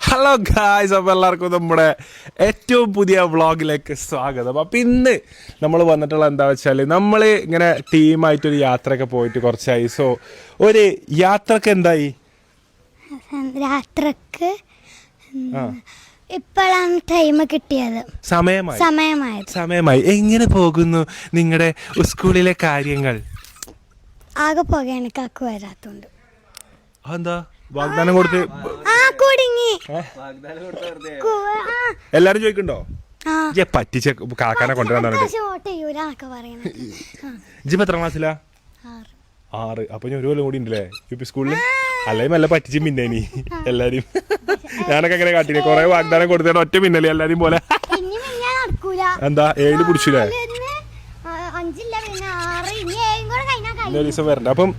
Hello guys, അപ്പോൾ എല്ലാവർക്കും നമ്മുടെ ഏറ്റവും പുതിയ വ്ളോഗിലേക്ക് സ്വാഗതം. അപ്പം ഇന്ന് നമ്മൾ വന്നിട്ടുള്ള എന്താ വെച്ചാൽ നമ്മൾ ഇങ്ങനെ ടീമായിട്ടൊരു യാത്രയൊക്കെ പോയിട്ട് കുറച്ചായി. സോ ഒരു യാത്രക്ക് എന്തായി യാത്രക്ക് ഇപ്പോഴാണ് ടൈം കിട്ടിയത്. സമയമായി. എങ്ങനെ പോകുന്നു നിങ്ങളുടെ സ്കൂളിലെ കാര്യങ്ങൾ? ആകെ പോകയാണ് കാക്കു വരാത്തോണ്ട്. എന്താ വാഗ്ദാനം കൊടുത്ത് എല്ലാരും ചോദിക്കണ്ടോ പറ്റിച്ച കാക്കാനെ കൊണ്ടുവരാൻ? ഇജ്ജിപ്പോ എത്ര ക്ലാസ്സിലാ? 6. അപ്പൊ ഞാൻ ഒരു കൊല്ലം കൂടി ഉണ്ടല്ലേ യു പി സ്കൂളില്. അല്ലെങ്കിൽ നല്ല പറ്റിച്ച് മിന്നേനി എല്ലാരും. ഞാനൊക്കെ അങ്ങനെ കാട്ടിനെ കൊറേ വാഗ്ദാനം കൊടുത്തിട്ട് ഒറ്റ മിന്നല്ലേ എല്ലാരും പോലെ. എന്താ 7 പിടിച്ചില്ലേ? ദിവസം വരണ്ട. അപ്പം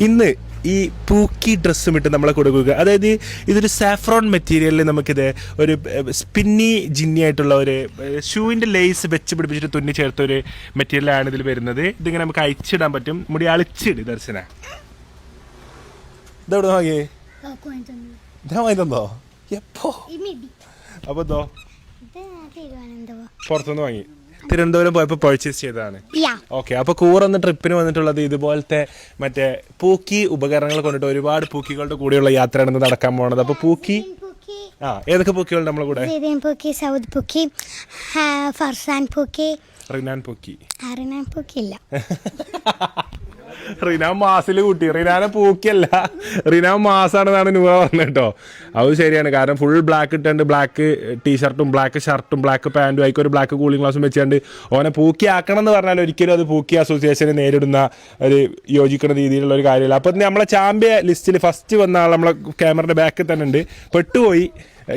ഇന്ന് ഈ പൂക്കി ഡ്രസ്സും ഇട്ട് നമ്മളെ കൊടുക്കുക. അതായത് ഇതൊരു സാഫ്രോൺ മെറ്റീരിയലിൽ നമുക്കിത് ഒരു സ്പിന്നി ജിന്നി ആയിട്ടുള്ള ഒരു ഷൂവിൻ്റെ ലേസ് വെച്ച് പിടിപ്പിച്ചിട്ട് തുന്നി ചേർത്ത ഒരു മെറ്റീരിയലാണ് ഇതിൽ വരുന്നത്. ഇതിങ്ങനെ നമുക്ക് അയച്ചിടാൻ പറ്റും. മുടി അളിച്ചിട് ദർശന. ഇതെവിടെ വാങ്ങിയേ? ഇതാ വാങ്ങി തന്നോ? എപ്പോ? അപ്പൊ എന്തോ പുറത്തുനിന്ന് വാങ്ങി തിരുവനന്തപുരം പോയപ്പോ പർച്ചേസ് ചെയ്തതാണ്. ഓക്കെ. അപ്പൊ കൂറന്ന് ട്രിപ്പിന് വന്നിട്ടുള്ളത് ഇതുപോലത്തെ മറ്റേ പൂക്കി ഉപകരണങ്ങൾ കൊണ്ടിട്ട് ഒരുപാട് പൂക്കികളുടെ കൂടെയുള്ള യാത്രയാണ് നടക്കാൻ പോണത്. അപ്പൊ പൂക്കി ഏതൊക്കെ പൂക്കികളുണ്ട് നമ്മളെ കൂടെ? സൗദ് പൂക്കി, ഫർസാൻ പൂക്കി, റിനാൻ പൂക്കി. റിനാൻ പൂക്കി ഇല്ല. റിനാൻ മാസിൽ കൂട്ടി. റിനാനെ പൂക്കിയല്ല, റിനാൻ മാസാണെന്നാണ് നൂറ പറഞ്ഞത് കേട്ടോ. അത് ശരിയാണ്. കാരണം ഫുൾ ബ്ലാക്ക് ഇട്ടുണ്ട്, ബ്ലാക്ക് ടീഷർട്ടും ബ്ലാക്ക് ഷർട്ടും ബ്ലാക്ക് പാൻറ്റും ആയിക്കോ ഒരു ബ്ലാക്ക് കൂളിംഗ് ഗ്ലാസും വെച്ചുകൊണ്ട് ഓനെ പൂക്കി ആക്കണം എന്ന് പറഞ്ഞാൽ ഒരിക്കലും അത് പൂക്കി അസോസിയേഷനെ നേരിടുന്ന ഒരു യോജിക്കുന്ന രീതിയിലുള്ള ഒരു കാര്യമില്ല. അപ്പം നമ്മളെ ചാമ്പ്യൻ ലിസ്റ്റിൽ ഫസ്റ്റ് വന്ന ആൾ നമ്മളെ ക്യാമറയുടെ ബാക്കിൽ തന്നെ ഉണ്ട്. പെട്ടുപോയി,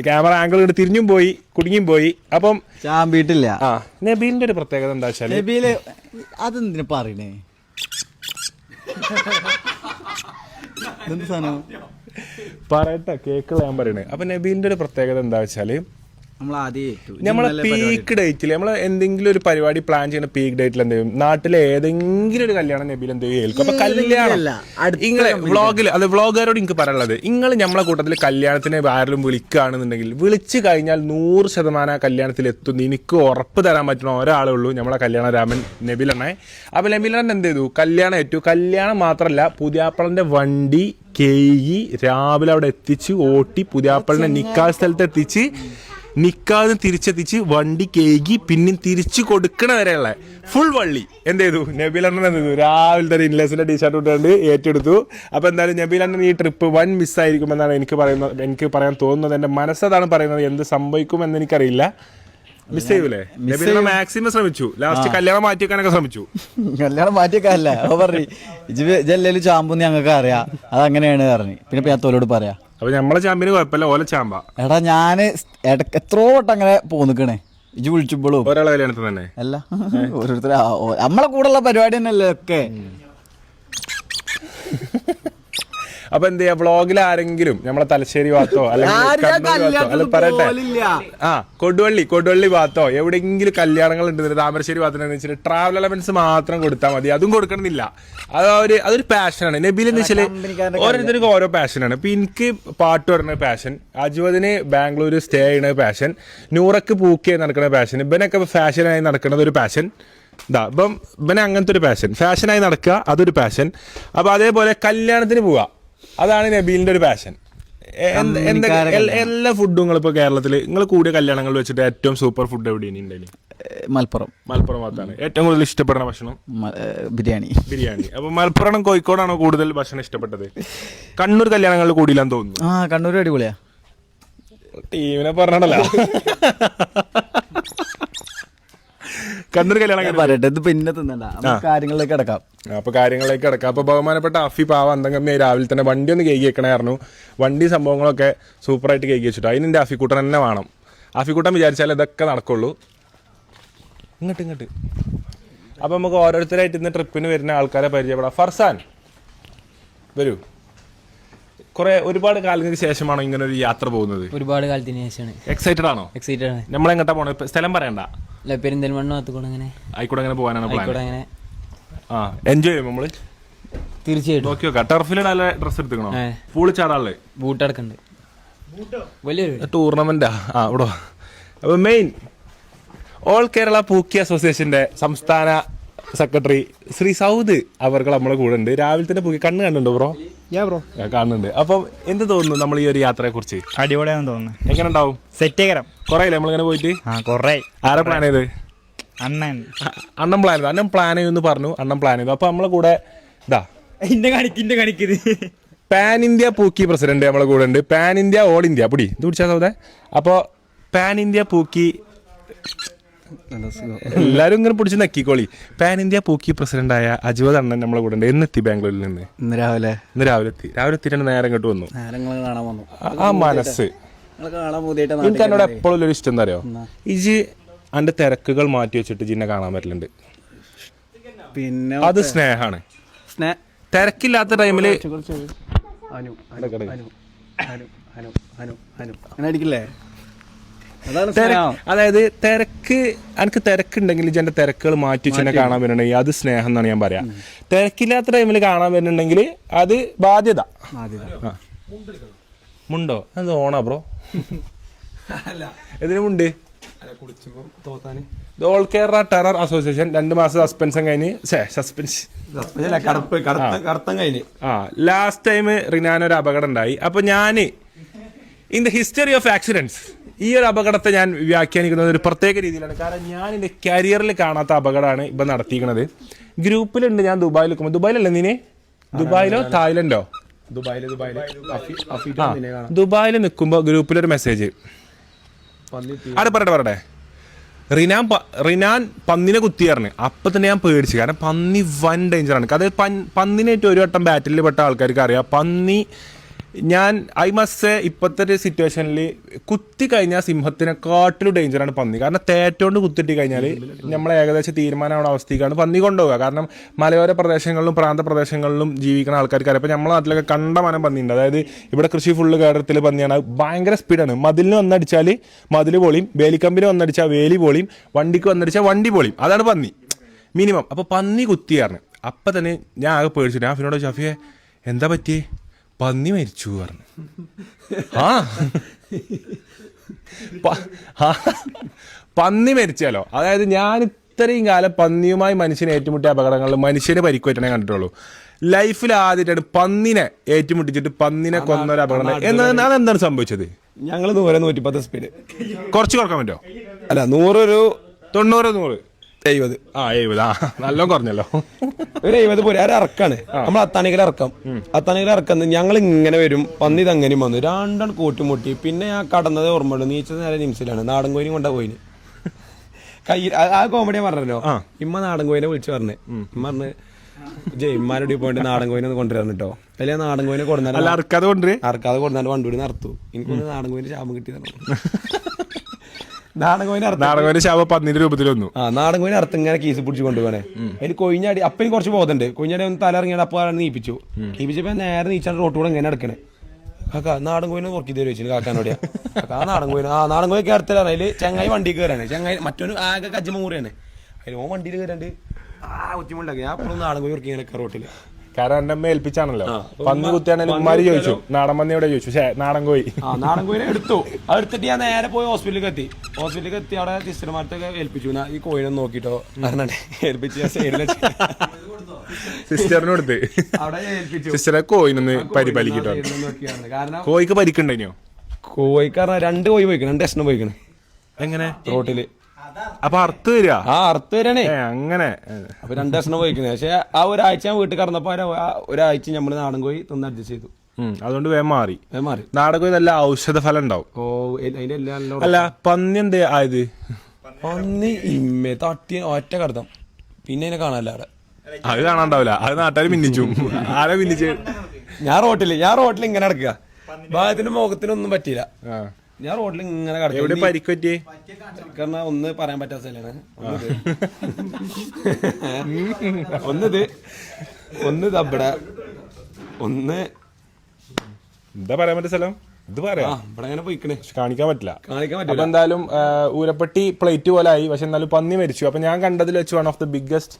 ക്യാമറ ആംഗിൾ കൊണ്ട് തിരിഞ്ഞും പോയി, കുടുങ്ങിയും പോയി. അപ്പം ചാമ്പിട്ടില്ല. നബീലിന്റെ ഒരു പ്രത്യേകത എന്താ വെച്ചാൽ, നബീല് അതെന്തിനാ പറയണേ? എന്ത് സാധനം പറയട്ടെ, കേക്കുള്ള ഞാൻ പറയണേ. അപ്പൊ നബീലിന്റെ ഒരു പ്രത്യേകത എന്താ വെച്ചാല്, നമ്മളെ പീക്ക് ഡേറ്റിൽ നമ്മൾ എന്തെങ്കിലും ഒരു പരിപാടി പ്ലാൻ ചെയ്യുന്ന പീക്ക് ഡേറ്റിൽ എന്ത് ചെയ്യും, നാട്ടിലെ ഏതെങ്കിലും ഒരു കല്യാണം നബീൽ എന്ത് കേൾക്കും. അപ്പൊ കല്യാണം ഇങ്ങളെ വ്ളോഗിൽ, അത് വ്ളോഗുകാരോട് എനിക്ക് പറയാനുള്ളത്, നിങ്ങൾ നമ്മളെ കൂട്ടത്തിൽ കല്യാണത്തിന് ആരെങ്കിലും വിളിക്കുകയാണെന്നുണ്ടെങ്കിൽ വിളിച്ചു കഴിഞ്ഞാൽ 100% കല്യാണത്തിൽ എത്തുന്നു. എനിക്ക് ഉറപ്പ് തരാൻ പറ്റുന്ന ഒരാളേ ഉള്ളൂ, നമ്മളെ കല്യാണ രാമൻ നബീലണ്ണേ. അപ്പൊ നബീലണ്ണൻ എന്ത് ചെയ്തു, കല്യാണം ഏറ്റു. കല്യാണം മാത്രമല്ല, പുതിയാപ്പളന്റെ വണ്ടി കേയി രാവിലെ അവിടെ എത്തിച്ച് ഓട്ടി പുതിയാപ്പളനെ നിക്കാഹ് സ്ഥലത്ത് എത്തിച്ച് നിക്കാതെ തിരിച്ചെത്തിച്ച് വണ്ടി കേകി പിന്നെ തിരിച്ചു കൊടുക്കണ വരെയുള്ള ഫുൾ വള്ളി എന്ത് ചെയ്തു നബീലണ്ണൻ. എന്ത് ചെയ്തു, രാവിലെ തന്നെ ഇൻലെസിന്റെ ടീഷർട്ട് ഇട്ടുകൊണ്ട് ഏറ്റെടുത്തു. അപ്പൊ എന്തായാലും നബീലണ്ണൻ ഈ ട്രിപ്പ് വൻ മിസ്സായിരിക്കുമെന്നാണ് എനിക്ക് പറയാൻ തോന്നുന്നത്. എന്റെ മനസ്സതാണ് പറയുന്നത്. എന്ത് സംഭവിക്കുമെന്ന് എനിക്കറിയില്ല. മിസ് ചെയ്യൂലേ? നബീലണ്ണൻ മാക്സിമം ശ്രമിച്ചു. ലാസ്റ്റ് കല്യാണം മാറ്റിവെക്കാനൊക്കെ ശ്രമിച്ചു. കല്യാണം മാറ്റിവെക്കാനല്ല പറഞ്ഞു, ജല്ലല് ചാമ്പൂന്ന് ഞങ്ങൾക്ക് അറിയാം, അതങ്ങനെയാണ് പറഞ്ഞു. പിന്നെ ഞാൻ തോലോട് പറയാ. അപ്പൊ നമ്മളെ ചാമ്പിന് കുഴപ്പമില്ല, ഓല ചാമ്പ. എടാ ഞാന് എത്രയോ വട്ടം അങ്ങനെ പോന്നിക്കണേ. ഇജ് വിളിച്ചപ്പോഴും ഒരാളെ കല്യാണത്തിൽ തന്നെ അല്ല, ഓരോരുത്തർ നമ്മളെ കൂടെയുള്ള പരിപാടി തന്നെയല്ലേ ഒക്കെ. അപ്പൊ എന്ത് ചെയ്യാ, വ്ളോഗിൽ ആരെങ്കിലും നമ്മളെ തലശ്ശേരി ഭാഗത്തോ അല്ലെങ്കിൽ പറയട്ടെ, കൊടുവള്ളി ഭാഗത്തോ എവിടെയെങ്കിലും കല്യാണങ്ങൾ ഉണ്ട് താമരശ്ശേരി ഭാഗത്തുണ്ടെന്ന് വെച്ചാൽ ട്രാവൽ എലമെന്റ്സ് മാത്രം കൊടുത്താൽ മതി. അതും കൊടുക്കണമെന്നില്ല. അതൊരു പാഷനാണ്. നബീൽ എന്ന് വെച്ചാല് ഓരോരുത്തർക്കും ഓരോ പാഷനാണ്. ഇപ്പൊ എനിക്ക് പാട്ട് പറയുന്ന പാഷൻ, അജ്വദിന് ബാംഗ്ലൂർ സ്റ്റേ ചെയ്യുന്ന പാഷൻ, നൂറക്ക് പൂക്കി നടക്കുന്ന പാഷൻ, ഇവനൊക്കെ ഫാഷനായി നടക്കുന്നത് ഒരു പാഷൻ. ഇപ്പം ഇവനെ അങ്ങനത്തെ ഒരു പാഷൻ, ഫാഷനായി നടക്കുക, അതൊരു പാഷൻ. അപ്പൊ അതേപോലെ കല്യാണത്തിന് പോവുക, അതാണ് നബീലിന്റെ ഒരു പാഷൻ. എല്ലാ ഫുഡും നിങ്ങളിപ്പോ കേരളത്തിൽ നിങ്ങൾ കൂടിയ കല്യാണങ്ങൾ വെച്ചിട്ട് ഏറ്റവും സൂപ്പർ ഫുഡ് എവിടെയാണ് ഉണ്ടായി? മലപ്പുറം ഭാഗത്താണ് ഏറ്റവും കൂടുതൽ ഇഷ്ടപ്പെടുന്ന ഭക്ഷണം ബിരിയാണി. അപ്പൊ മലപ്പുറം കോഴിക്കോടാണോ കൂടുതൽ ഭക്ഷണം ഇഷ്ടപ്പെട്ടത്? കണ്ണൂർ കല്യാണങ്ങളിൽ കൂടിയില്ലാന്ന് തോന്നുന്നു. കണ്ണൂർ അടിപൊളിയാ. ടീമിനെ പറഞ്ഞല്ലോ. കണ്ണൂർ കല്യാണം പറയട്ടെ, ഇത് പിന്നെ തിന്നണ്ട, കാര്യങ്ങളിലേക്ക് കിടക്കാം. അപ്പൊ ബഹുമാനപ്പെട്ട അഫി പാവ എന്തെങ്കിലും രാവിലെ തന്നെ വണ്ടി ഒന്ന് കേക്ക് വെക്കണമായിരുന്നു. വണ്ടി സംഭവങ്ങളൊക്കെ സൂപ്പറായിട്ട് കേക്ക് വെച്ചിട്ടു. അതിന് എന്റെ അഫിക്കൂട്ടൻ തന്നെ വേണം. അഫിക്കൂട്ടൻ വിചാരിച്ചാൽ ഇതൊക്കെ നടക്കുള്ളൂ. ഇങ്ങോട്ട് അപ്പൊ നമുക്ക് ഓരോരുത്തരായിട്ട് ഇന്ന് ട്രിപ്പിന് വരുന്ന ആൾക്കാരെ പരിചയപ്പെടാം. ഫർസാൻ വരൂ. ഒരുപാട് കാലങ്ങൾക്ക് ശേഷമാണോ ഇങ്ങനെ ഒരു യാത്ര പോകുന്നത്? ഒരുപാട് കാലത്തിന് ശേഷമാണ്. എക്സൈറ്റഡ് ആണോ? എക്സൈറ്റഡ് ആണ്. നമ്മളെങ്ങോട്ടാ പോണത്? സ്ഥലം പറയണ്ട. പെരിന്തൽമണ്ണ ആയിക്കോട്ടെ, അങ്ങനെ പോകാനാണ് പ്ലാൻ. അങ്ങനെ എൻജോയ് ചെയ്യും നമ്മള് തീർച്ചയായിട്ടും. നോക്കി നോക്കാം. ടർഫിൽ നല്ല ഡ്രസ് എടുത്തിക്കണോ? പൂളി ചാടാള് ബൂട്ട് അടക്കുന്നുണ്ട്. വലിയൊരു ടൂർണമെന്റാ ഇവിടെ. അപ്പൊ മെയിൻ ഓൾ കേരള പൂക്കി അസോസിയേഷന്റെ സംസ്ഥാന സെക്രട്ടറി ശ്രീ സൗദ് അവർ നമ്മളെ കൂടെ ഉണ്ട്. രാവിലെ തന്നെ പൂക്കി കണ്ണ് കണ്ടുണ്ടോ ബ്രോ? കാണുന്നുണ്ട്. അപ്പം എന്ത് തോന്നുന്നു നമ്മൾ ഈ ഒരു യാത്രയെ കുറിച്ച്? അടിപൊളിയാണെന്ന് തോന്നുന്നു. എങ്ങനെ ഉണ്ടാവും? സെറ്റേകരം കൊറേ നമ്മളിങ്ങനെ പോയിട്ട് കൊറേ. ആരാ പ്ലാൻ ചെയ്ത്? അണ്ണൻ പ്ലാൻ ചെയ്തു. അണ്ണൻ പ്ലാൻ ചെയ്യുമെന്ന് പറഞ്ഞു. അണ്ണൻ പ്ലാൻ ചെയ്തു. അപ്പൊ നമ്മളെ കൂടെ ഇതാ കാണിക്കത് പാൻ ഇന്ത്യ പൂക്കി പ്രസിഡന്റ് നമ്മളെ കൂടെ ഉണ്ട്. പാൻ ഇന്ത്യ ഓൾ ഇന്ത്യ പൊടി ഇത് പിടിച്ചാൽ സൗദേ. അപ്പോൾ പാൻ ഇന്ത്യ പൂക്കി എല്ലാരും ഇങ്ങനെ പിടിച്ച് നക്കിക്കോളി. പാൻ ഇന്ത്യ പൂക്കി പ്രസിഡന്റായ അജ്വദ് അണ്ണൻ നമ്മളെ കൂടെ ഉണ്ട്. എന്നെത്തി ബാംഗ്ലൂരിൽ നിന്ന്? ഇന്ന് രാവിലെ എത്തിയിട്ട് നേരെ ഇങ്ങോട്ട് വന്നു. കാണാൻ വന്നു. ആ മനസ്സ് എനിക്ക് എന്നോട് എപ്പോഴും ഒരു ഇഷ്ടം എന്താ അറിയോ? ഇജ് അന്റെ തിരക്കുകൾ മാറ്റി വെച്ചിട്ട് ജിന്നെ കാണാൻ പറ്റലുണ്ട്. പിന്നെ അത് സ്നേഹാണ്. തിരക്കില്ലാത്ത ടൈമില് അടിക്കില്ലേ? അതായത് തിരക്ക് എനിക്ക് തിരക്കുണ്ടെങ്കിൽ എന്റെ തിരക്കുകൾ മാറ്റി വെച്ച് കാണാൻ വരുന്നുണ്ടെങ്കിൽ അത് സ്നേഹം എന്നാണ് ഞാൻ പറയാ. തിരക്കില്ലാത്ത ടൈമിൽ കാണാൻ വരുന്നുണ്ടെങ്കിൽ അത് ബാധ്യത. മുണ്ടോ? അത് ഓണാ ബ്രോ? ഇതിനുമുണ്ട് ഓൾ കേരള ടെറർ അസോസിയേഷൻ 2 മാസം സസ്പെൻഷൻ കഴിഞ്ഞ് ലാസ്റ്റ് ടൈം റിനാനൊരു അപകടം ഉണ്ടായി. അപ്പൊ ഞാന് in the history of accidents ഈ ഒരു അപകടത്തെ ഞാൻ വ്യാഖ്യാനിക്കുന്നത് ഒരു പ്രത്യേക രീതിയിലാണ്. കാരണം ഞാൻ എൻ്റെ കരിയറിൽ കാണാത്ത അപകടമാണ് ഇപ്പം നടത്തിയിരിക്കുന്നത്. ഗ്രൂപ്പിലുണ്ട്. ഞാൻ ദുബായിൽ നിൽക്കുമ്പോൾ, ദുബായിലല്ലേ നീന്? ദുബായിലോ തായ്ലൻഡോ? ദുബായിൽ നിൽക്കുമ്പോൾ ഗ്രൂപ്പിലൊരു മെസ്സേജ് പറയട്ടെ റിനാൻ പന്നിനെ കുത്തിയായിരുന്നു. അപ്പൊ തന്നെ ഞാൻ പേടിച്ചു. കാരണം പന്നി വൻ ഡേഞ്ചറാണ്. അതായത് പന്നിനായിട്ട് ഒരു വട്ടം ബാറ്റിൽ പെട്ട ആൾക്കാർക്ക് അറിയാം. പന്നി ഞാൻ ഐ മസ്റ്റ് ഇപ്പോഴത്തെ ഒരു സിറ്റുവേഷനിൽ കുത്തി കഴിഞ്ഞാൽ സിംഹത്തിനെക്കാട്ടിലും ഡേഞ്ചറാണ് പന്നി. കാരണം തേറ്റോണ്ട് കുത്തിട്ടി കഴിഞ്ഞാൽ നമ്മളെ ഏകദേശം തീരുമാനമാണ് അവസ്ഥയ്ക്കാണ് പന്നി കൊണ്ടുപോകുക. കാരണം മലയോര പ്രദേശങ്ങളിലും പ്രാന്തപ്രദേശങ്ങളിലും ജീവിക്കുന്ന ആൾക്കാർക്ക് അറിയാം. അപ്പോൾ നമ്മളെ നാട്ടിലൊക്കെ കണ്ടമാനം പന്നിയുണ്ട്. അതായത് ഇവിടെ കൃഷി ഫുള്ള് കേരളത്തിൽ പന്നിയാണ്. ഭയങ്കര സ്പീഡാണ്. മതിലിന് വന്നടിച്ചാൽ മതിൽ പൊളിയും, വേലിക്കമ്പിന് വന്നടിച്ചാൽ വേലി പൊളിയും, വണ്ടിക്ക് വന്നടിച്ചാൽ വണ്ടി പൊളിയും. അതാണ് പന്നി മിനിമം. അപ്പോൾ പന്നി കുത്തിയായിരുന്നു. അപ്പം തന്നെ ഞാൻ ആകെ പേടിച്ചു. ഞാൻ ഷാഫിനോട് ഷാഫിയെ എന്താ പറ്റി? പന്നി മരിച്ചു പറഞ്ഞു. പന്നി മരിച്ചാലോ? അതായത് ഞാൻ ഇത്രയും കാലം പന്നിയുമായി മനുഷ്യനെ ഏറ്റുമുട്ടിയ അപകടങ്ങളിൽ മനുഷ്യന് പരിക്കുപറ്റണേ കണ്ടിട്ടുള്ളൂ. ലൈഫിൽ ആദ്യമായിട്ടാണ് പന്നിനെ ഏറ്റുമുട്ടിച്ചിട്ട് പന്നിനെ കൊന്നൊരു അപകടം. അതെന്താണ് സംഭവിച്ചത്? ഞങ്ങൾ 110 സ്പീഡ് കുറച്ച് കുറക്കാൻ പറ്റുമോ? അല്ല 100 ഒരു 90 70 നല്ല കുറഞ്ഞല്ലോ. ഒരു 70 പോരെ. ഒരു ഇറക്കാണ് നമ്മൾ അത്താണിക്കൽ ഇറക്കം ഞങ്ങൾ ഇങ്ങനെ വരും. പന്നി ഇതങ്ങനെയും വന്നു. രണ്ടാണ് കൂട്ടിമുട്ടി. പിന്നെ ഞാൻ കടന്നത് ഓർമ്മയുള്ളൂ. നീച്ചത് നേരെ നിമിഷത്തിലാണ്. നാടൻ കോയിനും കൊണ്ടാ പോയിന് കയ്യിൽ. ആ കോമഡിയാ പറഞ്ഞല്ലോ. ഇമ്മ നാടൻ കോയിനെ വിളിച്ചു പറഞ്ഞേ. ഇമ്മ പറഞ്ഞ് ഇമ്മാനോട് പോയിട്ട് നാടൻ കോയിനെ ഒന്ന് കൊണ്ടുവരാൻ കേട്ടോ. അല്ലെ നാടൻ കോയിനെ കൊടുന്നാലും അറക്കാതെ കൊടുന്നാലും വണ്ടൂടി നടത്തു. എനിക്കൊന്ന് നാടൻ കോയിന് ശാപം കിട്ടി നാടൻ കോയിന് ശാപം പന്നിന്റെ രൂപത്തിൽ വന്നു. നാടൻ കോയിന് അർത്ഥം ഇങ്ങനെ കീസ് പിടിച്ച് കൊണ്ടുപോകണേ. അതിന് കൊയിഞ്ഞാടി അപ്പം കുറച്ച് ബോധമുണ്ട്. കൊയിഞ്ഞാടി ഒന്ന് തലയിറങ്ങിയാണ്. അപ്പോൾ നീപ്പിച്ചപ്പോ നേരെ നീച്ചാണ്ട് റോട്ടുകൂടെ ഇങ്ങനെ നടക്കണേ. കാക്ക നാടൻ കോയിനെ നോക്കി തരും വെച്ചു കാക്കാനോടെയാ. നാടൻ കോയിന് കയറത്തിലാണ്. അതില് ചങ്ങായി വണ്ടി കയറാണ്. ചങ്ങായി മറ്റൊരു ആകെ കജ്ജമൂറിയാണ്. അതിൽ ഓൻ വണ്ടിയിൽ കയറാണ്ട് ബുദ്ധിമുട്ടാക്കി. ഞാൻ അപ്പോഴും നാടൻ കോയി ഇങ്ങനെ റോട്ടില്. കാരണം എന്റെ അമ്മ ഏൽപ്പിച്ചാണല്ലോ. പന്നി കുത്തിയാണെങ്കിൽ ഉമ്മാര് ചോദിച്ചു നാടൻ പന്നിയോടെ ചോദിച്ചു. നാടൻ കോയി നാടൻ കോയിനെ എടുത്തു. എടുത്തിട്ട് ഞാൻ നേരെ പോയി ഹോസ്പിറ്റലിലേക്ക് എത്തി. അവിടെ സിസ്റ്റർമാർത്തൊക്കെ ഏൽപ്പിച്ചു. ഈ കോയിനെ നോക്കിട്ടോ ഏൽപ്പിച്ച് സിസ്റ്ററിന് കൊടുത്ത് അവിടെ ഏൽപ്പിച്ചു. സിസ്റ്ററെ കോയിനൊന്ന് പരിപാലിക്കട്ടോ. കാരണം കോയിക്ക് പരിക്കുണ്ടോ? കോയിക്ക് പറഞ്ഞാൽ 2 കോയി പോയിക്കണം. 2 കഷ്ണം പോയിക്കണം. എങ്ങനെ? റോട്ടില്. അപ്പൊ അറുത്ത് തരാ? അറുത്ത് തരണേ. അങ്ങനെ. അപ്പൊ 2 കഷ്ണം പോയിക്കുന്നത്. പക്ഷെ ആ ഒരാഴ്ച ഞാൻ വീട്ടിൽ കടന്നപ്പോ ഒരാഴ്ച നമ്മള് നാടൻ കോയി തിന്ന് അഡ്ജസ്റ്റ് ചെയ്തു. അതുകൊണ്ട് വേഗം മാറി. നാടൻ കോയി നല്ല ഔഷധ ഫലം ഉണ്ടാവും. അതിന്റെ എല്ലാം. അല്ല പന്നി എന്ത് ആയത്? പന്നി ഇമ്മേ തട്ടി ഒറ്റ കടത്തം. പിന്നെ അതിനെ കാണാനല്ല അവിടെ. അത് കാണാണ്ടാവില്ല. അത് നാട്ടുകാർ ഭിന്നിച്ചു. ആരെ ഭിന്നിച്ച്? ഞാൻ റോട്ടില് ഇങ്ങനെ നടക്കുക. ഭാഗത്തിന്റെ മുഖത്തിനൊന്നും പറ്റിയില്ല. ഞാൻ റോഡിൽ ഇങ്ങനെ എവിടെ പരിക്കുപറ്റിയേ? കാരണം ഒന്ന് പറയാൻ പറ്റാത്ത സ്ഥലമാണ്. ഒന്ന് അവിടെ എന്താ പറയാൻ പറ്റിയ സ്ഥലം? ഇത് പറയാം. ഇവിടെ അങ്ങനെ പോയിക്കണേ. കാണിക്കാൻ പറ്റില്ല. അപ്പൊ എന്തായാലും ഊരപ്പെട്ടി പ്ലേറ്റ് പോലെ ആയി. പക്ഷെ എന്നാലും പന്നി മരിച്ചു. അപ്പൊ ഞാൻ കണ്ടതിൽ വെച്ച് വൺ ഓഫ് ദ ബിഗ്ഗസ്റ്റ്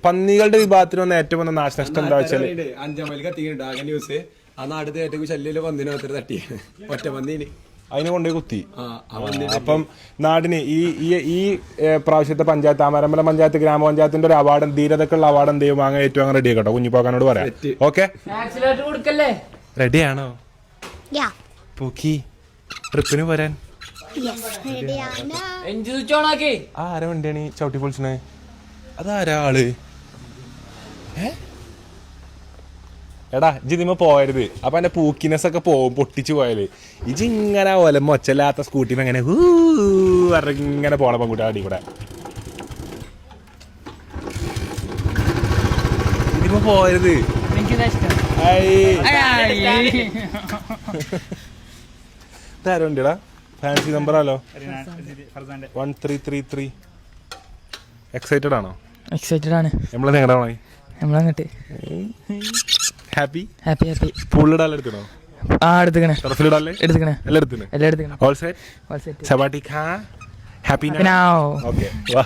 പന്നികളുടെ വിഭാഗത്തിൽ വന്ന ഏറ്റവും വന്ന നാശനഷ്ടം എന്താ വെച്ചാല് 5 മൈൽ കത്തിക്കുന്നുണ്ട്. ആകെ ന്യൂസ് ആ നാട്ടിൽ ഏറ്റവും ശല്യം പന്നിനകത്തൊരു തട്ടി ഒറ്റ പന്നീന് അതിനെ കൊണ്ടുപോയി കുത്തി. ആ പന്നി അപ്പം നാടിന് ഈ പ്രാവശ്യത്തെ പഞ്ചായത്ത് ആമരമ്പലം പഞ്ചായത്ത് ഗ്രാമപഞ്ചായത്തിന്റെ ഒരു അവാർഡ് ധീരതക്കുള്ള അവാർഡ് എന്ത് ചെയ്യും വാങ്ങാൻ ഏറ്റവും റെഡി ആക്കട്ടോ. കുഞ്ഞിപ്പോക്കാനോട് പറയാം. ഓക്കെ, റെഡിയാണോ പൂക്കി ട്രിപ്പിന് പോരാൻ? ആരാ വണ്ടിയാണ് ഈ ചവിട്ടി പൊളിച്ചണേ? അതാരാ ആള്? എടാ ജിതിമ പോയരുത്. അപ്പൊ എന്റെ പൂക്കിനെസ് ഒക്കെ പോവും പൊട്ടിച്ചു പോയാല്. ഇജ് ഇങ്ങനെ പോലെ മൊച്ചല്ലാത്ത സ്കൂട്ടിന്ന് എങ്ങനെ ഇങ്ങനെ പോണ പെൺകുട്ടി അടി കൂടെ ഇതിമ പോയരുത്. ഇതാരോ ഉണ്ടടാ ഫാൻസി നമ്പറാലോ 1333. എക്സൈറ്റഡ് ആണോ? എക്സൈറ്റഡ് ആണ്. നമ്മളെ നിങ്ങളുടെ നമ്മളങ്ങട്ട് ഹാപ്പി ഹാപ്പി ഹാപ്പി. പൂളിടാൻ എടുക്കണോ? ആ എടുക്കണേ ടർഫിലിടാല്ലേ? എടുക്കണേ എല്ലാം എടുത്തിന്. എല്ലാം എടുക്കണേ. ഓൾ സെറ്റ് സബാട്ടി ഖാ ഹാപ്പി നൗ. ഓക്കെ വാ.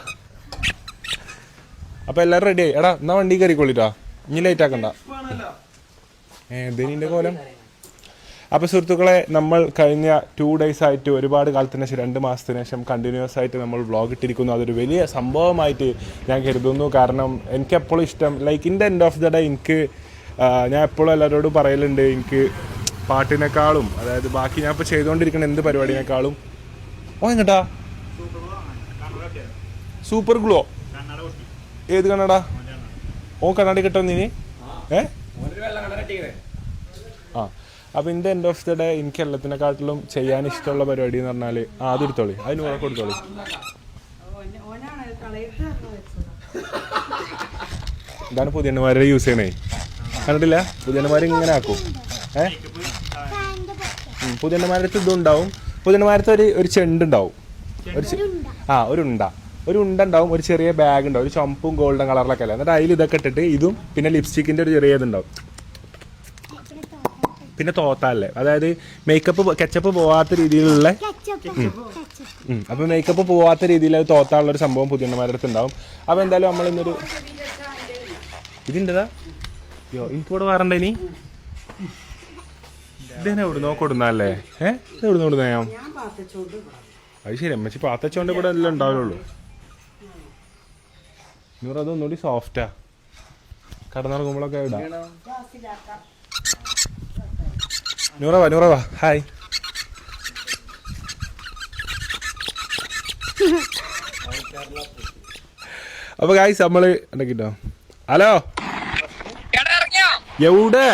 അപ്പൊ എല്ലാരും റെഡി ആയി. എടാ എന്നാ വണ്ടി കയറിക്കോളിട്ടാ, ഇനി ലേറ്റ് ആക്കണ്ട. ഇതിന്റെ കോലം. അപ്പോൾ സുഹൃത്തുക്കളെ, നമ്മൾ കഴിഞ്ഞ 2 days ആയിട്ട് ഒരുപാട് കാലത്തിന് ശേഷം 2 മാസത്തിന് ശേഷം കണ്ടിന്യൂസ് ആയിട്ട് നമ്മൾ വ്ളോഗ് ഇട്ടിരിക്കുന്നു. അതൊരു വലിയ സംഭവമായിട്ട് ഞാൻ കരുതുന്നു. കാരണം എനിക്കെപ്പോഴും ഇഷ്ടം in the end of the day എനിക്ക് ഞാൻ എപ്പോഴും എല്ലാവരോടും പറയലുണ്ട്, എനിക്ക് പാട്ടിനേക്കാളും അതായത് ബാക്കി ഞാൻ ഇപ്പോൾ ചെയ്തുകൊണ്ടിരിക്കുന്ന എന്ത് പരിപാടിനേക്കാളും എങ്ങട്ടാ സൂപ്പർ ഗ്ലോ ഏത് കണ്ണടാ? കണ്ണാടി കിട്ടുന്നീ ആ. അപ്പോൾ in the end of the day എനിക്ക് എല്ലാത്തിനെക്കാട്ടിലും ചെയ്യാൻ ഇഷ്ടമുള്ള പരിപാടി എന്ന് പറഞ്ഞാൽ അത് എടുത്തോളി, അതിന് ഉറക്കെ കൊടുത്തോളി. ഇതാണ് പുതിയണ്ണന്മാരെ യൂസ് ചെയ്യണേ, കണ്ടിട്ടില്ല? പുതിയണ്ണന്മാർ ഇങ്ങനെ ആക്കും. പുതിയണ്ണന്മാരുടെ അടുത്ത് ഇതുണ്ടാവും. പുതിയണ്ണന്മാരത്തെ ഒരു ചെണ്ടുണ്ടാവും, ഒരു ഉണ്ട ഉണ്ടാവും, ഒരു ചെറിയ ബാഗ് ഉണ്ടാവും, ഒരു ചുമപ്പും ഗോൾഡൻ കളറിലൊക്കെ അല്ലേ. എന്നിട്ട് അതിൽ ഇതൊക്കെ ഇട്ടിട്ട് ഇതും പിന്നെ ലിപ്സ്റ്റിക്കിൻ്റെ ഒരു ചെറിയ ഇതുണ്ടാവും. പിന്നെ തോത്താല്ലേ, അതായത് മേക്കപ്പ് കെച്ചപ്പ് പോവാത്ത രീതിയിലുള്ള അപ്പോൾ മേക്കപ്പ് പോവാത്ത രീതിയിൽ അത് തോത്താനുള്ളൊരു സംഭവം പുതിയണ്ണന്മാരുടെ അടുത്ത് ഉണ്ടാവും. അപ്പോൾ എന്തായാലും നമ്മൾ ഇന്നൊരു ഇതിൻ്റെതാ എനിക്കിവിടെ വേറണ്ട ഇനി ഇതന്നെ എവിടെ നോക്കൊടുന്നല്ലേ? ഇത് എവിടെ നോടുന്ന ഞാൻ അത് ശരി അമ്മച്ചി പാത്തച്ചോണ്ട് ഇവിടെ എല്ലാം ഉണ്ടാവുള്ളൂ. നൂറ് അതൊന്നുകൂടി സോഫ്റ്റാ, കടന്നിറങ്ങുമ്പോഴൊക്കെ ഇടാം. നൂറവാ ഹായ്. അപ്പൊ ഗായ്സ് നമ്മള് ഉണ്ടാക്കിട്ടോ. ഹലോ എവിടെ?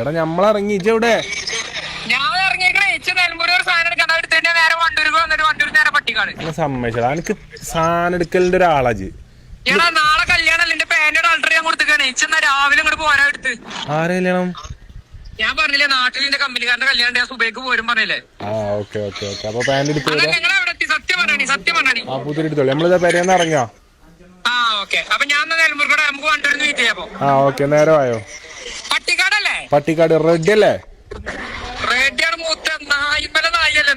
എടാ ഞമ്മളിറങ്ങി. ഇജെവിടെ? സമ്മതിച്ചടാ, എനിക്ക് സാധനം എടുക്കലിന്റെ ഒരാളാജ്. നാളെ കല്യാണം എന്റെ പാന്റോട് ആൾട്ടർ ഞാൻ കൊടുത്തേക്കാണ്. രാവിലെ ഇങ്ങോട്ട് പോരാ എടുത്ത്. ആരെ കല്യാണം? ഞാൻ പറഞ്ഞില്ലേ നാട്ടിൽ എന്റെ കമ്പനിക്കാരന്റെ കല്യാണം സുബൈക്ക് പോരും പറഞ്ഞില്ലേ. ഓക്കെ അപ്പൊ പാന്റ് എടുത്ത് സത്യം പറഞ്ഞാണി പുതിയ എടുത്തോളൂ. നമ്മളിതാ പെരേന്ന് ഇറങ്ങിയോ? അപ്പൊ ഞാൻ നെൽമുറുകൂടെ നമുക്ക് വണ്ടിരുന്ന് വീട്ടിൽ ചെയ്യാം. ഓക്കെ നേരം ആയോ? പട്ടിക്കാടല്ലേ? പട്ടിക്കാട് റെഡി അല്ലേ? റെഡിയാണ് മൂത്ത നായിപ്പല നായല്ലേ.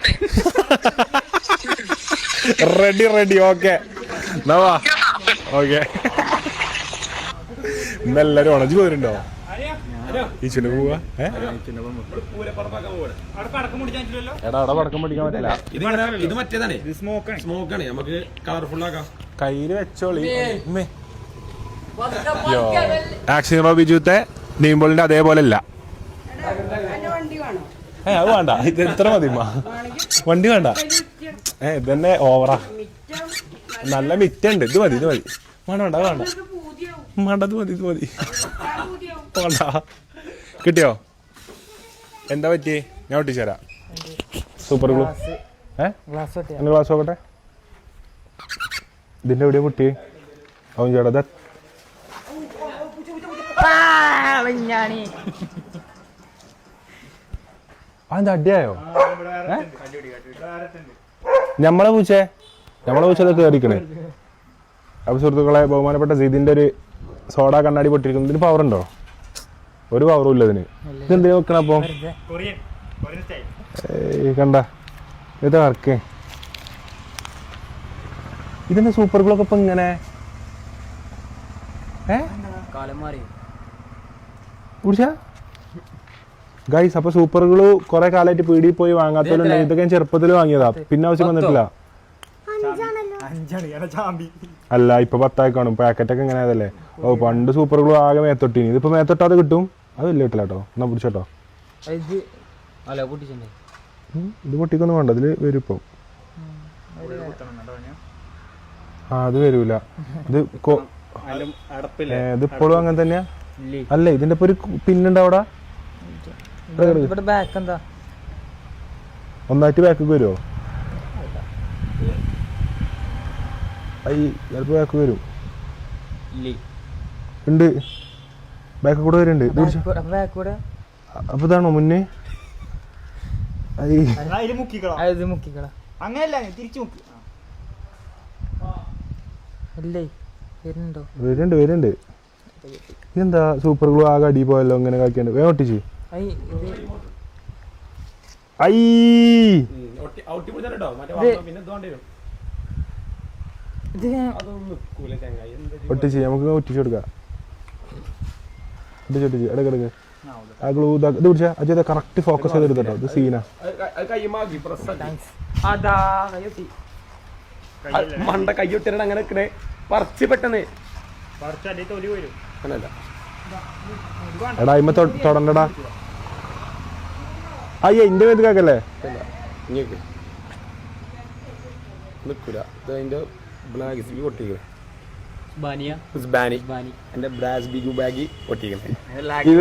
Ready okay okay. ഇന്നെല്ലാരും ഉണച്ചു പോരുണ്ടോ? ഈച്ചിന്റെ പോവാ? എടാ അവിടെ പടക്കം പിടിക്കാൻ പറ്റില്ല. ഇത് മറ്റേതാണ്, സ്മോക്കാണ്, നമുക്ക് കളർഫുൾ ആക്കാം. കയ്യില് വെച്ചോളി. ആക്ഷൻ ഹീറോ ബിജുത്തെ നീമ്പോളിന്റെ അതേപോലെ അല്ല. അത് വേണ്ട, ഇത് എത്ര മതി വണ്ടി വേണ്ട. ഇതന്നെ ഓവറാ. നല്ല മിറ്റുണ്ട്. ഇത് മതി വേണ്ട ഇത് മതി വേണ്ട. കിട്ടിയോ? എന്താ പറ്റിയേ? ഞാൻ ഒട്ടിച്ചു തരാം. Super glue. എന്റെ ഗ്ലാസ് നോക്കട്ടെ. ഇതിന്റെ എവിടെയാ കുട്ടി? അവൻ ചേട്ടാ അതെന്താ അടിയായോ? നമ്മളെ പൂച്ചത് കയറിക്കണേ. അപ്പൊ സുഹൃത്തുക്കളെ, ബഹുമാനപ്പെട്ട സീദിന്റെ ഒരു സോഡ കണ്ണാടി പൊട്ടിയിരിക്കുന്നു. ഇതിന് പവർ ഉണ്ടോ? ഒരു പവറും ഇല്ല ഇതിന്. ഇതെന്തിനാ വെക്കണം അപ്പൊ? കണ്ട ഇത് വർക്ക്. ഇതിന്റെ സൂപ്പർ ഗ്ലൂ ഒക്കെ ഇപ്പൊ ഇങ്ങനെ കുടിച്ചാ ഗൈസ്. അപ്പൊ സൂപ്പർ ഗ്ലൂ കുറെ കാലമായിട്ട് പീടിയിൽ പോയി വാങ്ങാത്തവരുണ്ട്. ഇതൊക്കെ ഞാൻ ചെറുപ്പത്തിൽ വാങ്ങിയതാ, പിന്നെ ആവശ്യം വന്നിട്ടില്ല. അല്ല ഇപ്പൊ 10 കാണും, പാക്കറ്റൊക്കെ ഇങ്ങനെ ആയതല്ലേ. ഓ പണ്ട് സൂപ്പർ ഗ്ലൂ ആകെ മേത്തൊട്ടിനി, ഇതിപ്പോ മേത്തൊട്ടാതെ കിട്ടും. അത് വലിയ കിട്ടില്ല കേട്ടോ. എന്നാ പിടിച്ചോട്ടോ. ഇത് പൊട്ടിക്കൊന്നും വേണ്ട, ഇതില് വരും ഇപ്പം. അത് വരൂല. ഇത് ഇതിപ്പോഴും അങ്ങനെ തന്നെയാ. അല്ല ഇതിന്റെ ഇപ്പൊ ഒരു പിന്നുണ്ട് അവിടെ. ഒന്നായിട്ട് ബാക്ക് വരുമോ? ചിലപ്പോ ബാക്ക് വരും. ഉണ്ട്, ബാക്ക് കൂടെ വരുന്നുണ്ട്. അപ്പൊ ഇതാണോ മുന്നേ? അങ്ങനെയല്ല, തിരിച്ചു മുക്കി. വരുന്നുണ്ട്. ഇതെന്താ സൂപ്പർ ഗ്ലൂ ആകെ അടി പോയല്ലോ, ഇങ്ങനെ കാക്കിയാണ്ട്. വേഗം ഒട്ടിച്ച്. ഒട്ടിച്ച് നമുക്ക് ഒട്ടിച്ചു കൊടുക്കാം. ഒട്ടിച്ച് ഇടക്കിടക്ക് ആ ഗ്ലൂ ഇത് പിടിച്ചാ അജയ് കറക്റ്റ് ഫോക്കസ് ചെയ്തെടുത്തോ. ഇത് സീനാ. മണ്ട കയ്യൊട്ടിട്ട് അങ്ങനെ പറിച്ച് പെട്ടെന്ന് എടാ ഇമ്മ തൊടണ്ടടാ. അയ്യ ഇന്റെ മേത്ത് കാക്കല്ലേ. നിൽക്കൂല. ഇതിന്റെ പൊട്ടിക്കണേ. ഇത്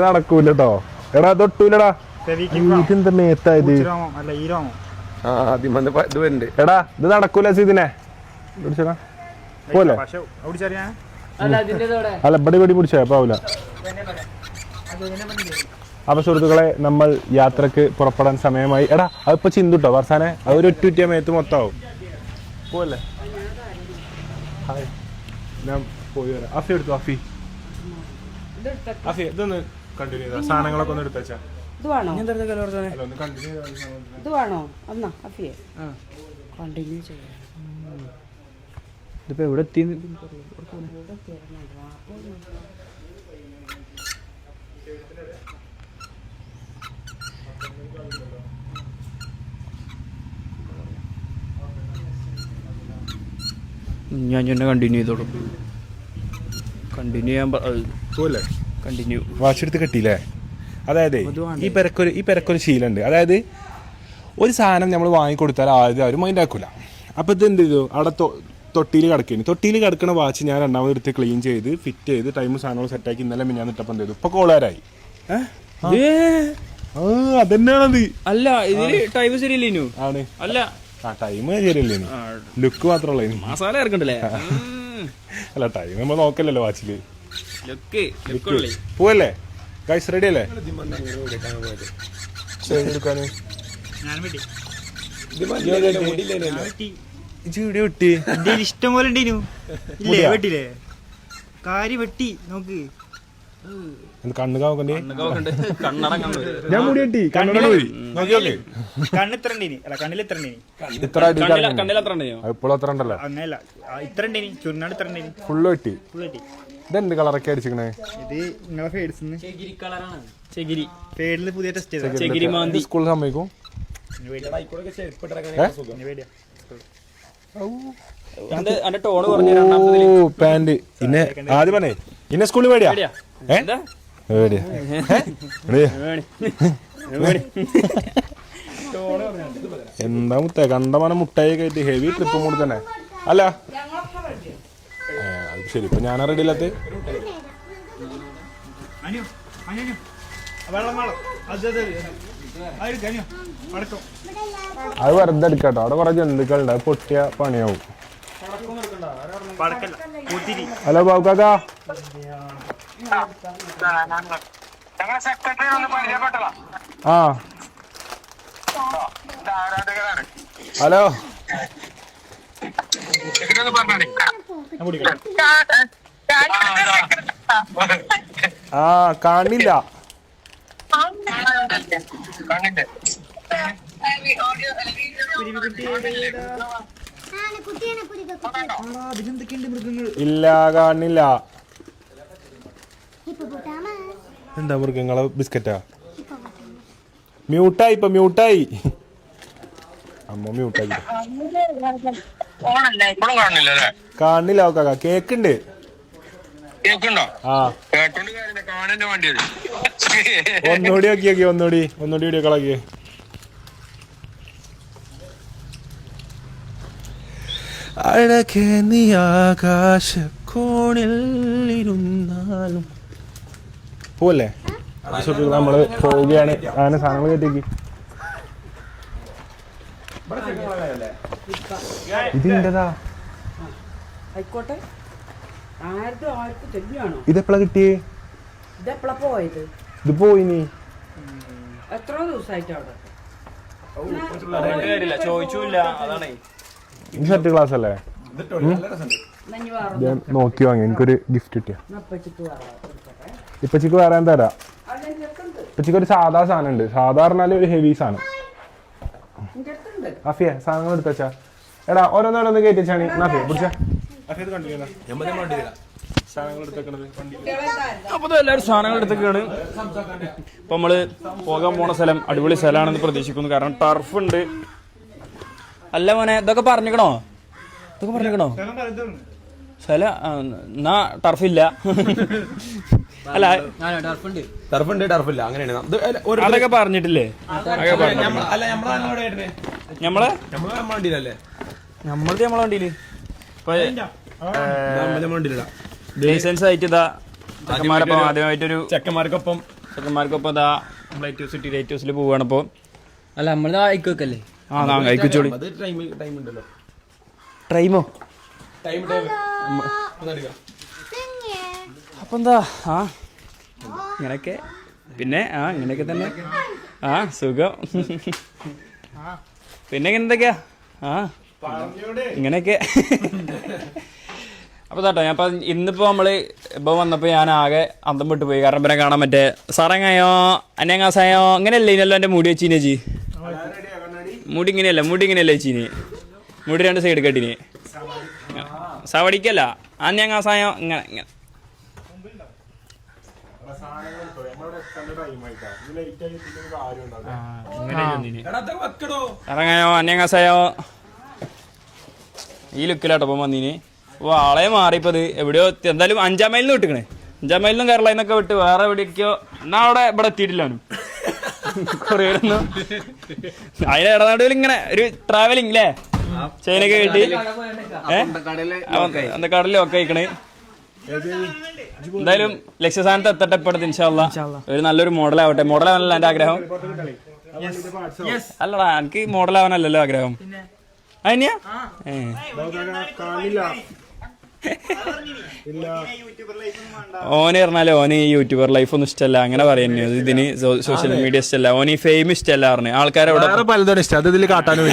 നടക്കൂല കേട്ടോ. എടാ തൊട്ടൂലടാ. ഇതെന്താ മേത്തായത്? എടാ ഇത് നടക്കൂല. ഇതിനെ പോലെ അല്ല ബടി ബടി പിടിച്ചോ പാവൂല. അപ്പൊ സുഹൃത്തുക്കളെ, നമ്മൾ യാത്രക്ക് പുറപ്പെടാൻ സമയമായി. എടാ അതിപ്പോ ചിന്തുട്ടോ വർഷാനെ, അതൊരു ഒറ്റുറ്റിയ മേത്ത് മൊത്തമാവും. പോലെ ഞാൻ പോയി വരാം. അഫി എടുത്തു. അഫി ഇതൊന്ന് കണ്ടിന്യൂ ചെയ്താ. സാധനങ്ങളൊക്കെ ഒന്ന് എടുത്തുവെച്ചാ. ഇതിപ്പോ എവിടെ എത്തി? ഞാൻ കണ്ടിന്യൂ ചെയ്തോളൂ. കണ്ടിന്യൂ ചെയ്യാൻ പോലെ കണ്ടിന്യൂ. വാച്ചെടുത്ത് കെട്ടിയില്ലേ? അതായത് ഈ പെരക്കൊരു ശീലമുണ്ട്. അതായത് ഒരു സാധനം നമ്മൾ വാങ്ങിക്കൊടുത്താൽ ആദ്യം അവർ മൈൻഡ് ആക്കൂല. അപ്പോൾ ഇത് എന്ത് ചെയ്തു, അവിടെ തൊട്ടിയിൽ കിടക്കുന്നു. തൊട്ടിയിൽ കിടക്കുന്ന വാച്ച് ഞാൻ രണ്ടാമത് എടുത്ത് ക്ലീൻ ചെയ്ത് ഫിറ്റ് ചെയ്ത് ടൈമും സാധനങ്ങൾ സെറ്റാക്കി ഇന്നലെ ഞാൻ ഇട്ടപ്പം എന്ത് ചെയ്തു, ഇപ്പൊ കോളാരായി. അതെന്നാണത്. അല്ല ഇതില് ടൈം ശരിയല്ലേനു? ആണ്. അല്ല ടൈം ശരിയല്ലേനു, ലുക്ക് മാത്രമല്ല മസാല ഇറക്കണ്ടല്ലേ. അല്ല ടൈം നമ്മൾ നോക്കല്ലോ വാച്ചില്. പോവല്ലേ ഗൈസ്? റെഡി അല്ലേ എടുക്കാന്? ഇഷ്ടം പോലെ വെട്ടില്ലേ കാര്യം വെട്ടി നോക്ക്. കണ്ണ് കാവക്കണ്ടേ? ഞാൻ മുടി വെട്ടി കണ്ണട പോയി നോക്കി. കണ്ണിത്ര അല്ല കണ്ണിലെത്ര ഇപ്പോഴും അത്ര ഉണ്ടല്ലോ. അങ്ങനല്ല ഇത്ര ചുരുനാട് ഇത്ര ഫുള്ള് വെട്ടി. ഇതെന്ത് കളറൊക്കെ അടിച്ചിക്കണേ? ഇത് നിങ്ങളെ ഫേഡില് പുതിയ ടെസ്റ്റ് സ്കൂളിൽ സമ്മതിക്കും. പാന്റ് ഇന്നെ ആദ്യം പറഞ്ഞേ ഇന്നെ സ്കൂളിൽ പേടിയാ. എന്താ മുത്തേ കണ്ടമാനം മുട്ടായി കയറ്റി ഹെവി ട്രിപ്പ് മൂടി തന്നെ അല്ല. അത് ശരി. ഇപ്പൊ ഞാനാ റെഡി ഇല്ലാത്ത. അത് വെറുതെ എടുക്കാട്ടോ. അവിടെ കുറെ ജന്തുക്കളുണ്ട്, അത് പൊട്ടിയ പണിയാവും. ഹലോ ബാബുക്കാക്കാ. ആ ഹലോ. ആ കാണില്ല. ഹിപ്പോപ്പൊട്ടാമസ്. എന്താ മൃഗങ്ങളെ ബിസ്ക്കറ്റാ? മ്യൂട്ടായി ഇപ്പൊ മ്യൂട്ടായി. അമ്മ മ്യൂട്ടായി. ഓണല്ലേ ഇപ്പോഴും കാണില്ല അല്ലേ? കാണില്ല കാക്ക. കേക്കുണ്ട്. കേക്കുണ്ടോ? ആ കേട്ടോണ്ട് കാര്യമില്ല, കാണാൻ്റെ വണ്ടിയത്. ഒന്നുകൂടി നോക്കി ഒന്നുകൂടി വീഡിയോ കളാക്കിയേ. അഴകെ നീ ആകാശ കോണിൽ ഇരുന്നാലും പോവല്ലേ? നമ്മള് പോവുകയാണ്. അങ്ങനെ സാധനങ്ങൾ കെട്ടിക്ക്. ഇതിൻ്റെതാ. ഇതെപ്പോഴാ കിട്ടിയേ? ഇത് പോയിനി എത്ര ദിവസമായിട്ട് അവിടെ ചോദിച്ചില്ല, അതാണ്. ഇത് സെറ്റ് ക്ലാസ് അല്ലേ? നോക്കി വാങ്ങി. എനിക്കൊരു ഗിഫ്റ്റ് കിട്ടിയ. ഇപ്പച്ചിക്ക് വേറെ തരാം. ഇപ്പച്ചിക്ക് ഒരു സാധാ സാധനം ഉണ്ട്. സാധാ പറഞ്ഞാല് ഒരു ഹെവി സാധനം. അഫിയ സാധനങ്ങൾ എടുത്ത് വെച്ചാ. എടാ ഓരോന്നോരോന്ന് കയറ്റി വെച്ചാണ്. നാഫിയ പിടിച്ച അപ്പൊ എല്ലാവരും സാധനങ്ങൾ എടുത്തൊക്കെയാണ്. ഇപ്പൊ നമ്മള് പോകാൻ പോണ സ്ഥലം അടിപൊളി സ്ഥലമാണെന്ന് പ്രതീക്ഷിക്കുന്നു. കാരണം ടർഫ് ഉണ്ട്. അല്ല മോനെ, ഇതൊക്കെ പറഞ്ഞിക്കണോ? സ്ഥലം എന്നാ ടർഫില്ല. അല്ല ടർഫില്ല അങ്ങനെയാണ്. അതൊക്കെ പറഞ്ഞിട്ടില്ലേ? നമ്മളെ വണ്ടിയില് ലൈസൻസ് ആയിട്ട് ഇതാ ചെക്കന്മാരൊപ്പം ആദ്യമായിട്ടൊരു ചെക്കന്മാർക്കൊപ്പം ഇതാ സിറ്റി ലൈറ്റ് പോവാണ്. ഇപ്പൊ അല്ല നമ്മള് അയക്കല്ലേ? ആ അയക്കോളി. ടൈമോ? അപ്പൊ എന്താ ഇങ്ങനെയൊക്കെ പിന്നെ ഇങ്ങനെയൊക്കെ തന്നെ സുഖം. പിന്നെ എന്തൊക്കെയാ ഇങ്ങനെയൊക്കെ. അപ്പൊ കേട്ടോ ഞാൻ ഇന്നിപ്പോ നമ്മള് ഇപ്പൊ വന്നപ്പോ ഞാൻ ആകെ അന്തം വിട്ടു പോയി. കാരണം പിന്നെ കാണാൻ മറ്റേ സാറങ്ങായോ അന്നങ്ങാസായോ അങ്ങനെയല്ലേ ഇനല്ലോ എന്റെ മുടി വെച്ചീനെ ചീ. മുടി ഇങ്ങനെയല്ലേ ചീനി. മുടി 2 സൈഡ് കെട്ടിന്. സവടിക്കല്ല അന്നങ്ങാസായോ ഇങ്ങനെ. ഇറങ്ങായോ അന്നങ്ങാസായോ ഈ ലുക്കിലാട്ടപ്പം വന്നീന്. അപ്പൊ ആളെ മാറിയപ്പത് എവിടെയോ എന്തായാലും 5-ാം മൈലിൽ നിന്ന് വിട്ടിക്കണേ. 5-ാം മൈലിൽ നിന്നും കേരളയിൽ നിന്നൊക്കെ വിട്ട് വേറെ എവിടെയൊക്കെയോ എന്നാ അവിടെ ഇവിടെ എത്തിയിട്ടില്ല. കൊറിയറൊന്നും അതിന്റെ ഇടനാടുകൾ ഇങ്ങനെ ഒരു ട്രാവലിംഗ് അല്ലേ? ചൈനയൊക്കെ കിട്ടി അന്ത കടലിൽ ഒക്കെ അയക്കണേ. എന്തായാലും ലക്ഷ്യസ്ഥാനത്ത് എത്തട്ടെ. ഇപ്പോഴത്തെ ഇൻഷാ അല്ലാ ഒരു നല്ലൊരു മോഡലാവട്ടെ. മോഡലാവാനല്ല എന്റെ ആഗ്രഹം. അല്ലടാ എനിക്ക് മോഡലാവാനല്ലല്ലോ ആഗ്രഹം. അതിനെയാ ഓന് പറഞ്ഞാല് ഓന് ഈ യൂട്യൂബർ ലൈഫ് ഒന്നും ഇഷ്ടമല്ല. അങ്ങനെ പറയുന്നു. ഇതിന് സോഷ്യൽ മീഡിയ ഇഷ്ടമല്ല. ഓന് ഈ ഫെയിം ഇഷ്ടമല്ല പറഞ്ഞു. ആൾക്കാരെ പലതും ഇഷ്ടം. അത് ഇതിൽ കാട്ടാനും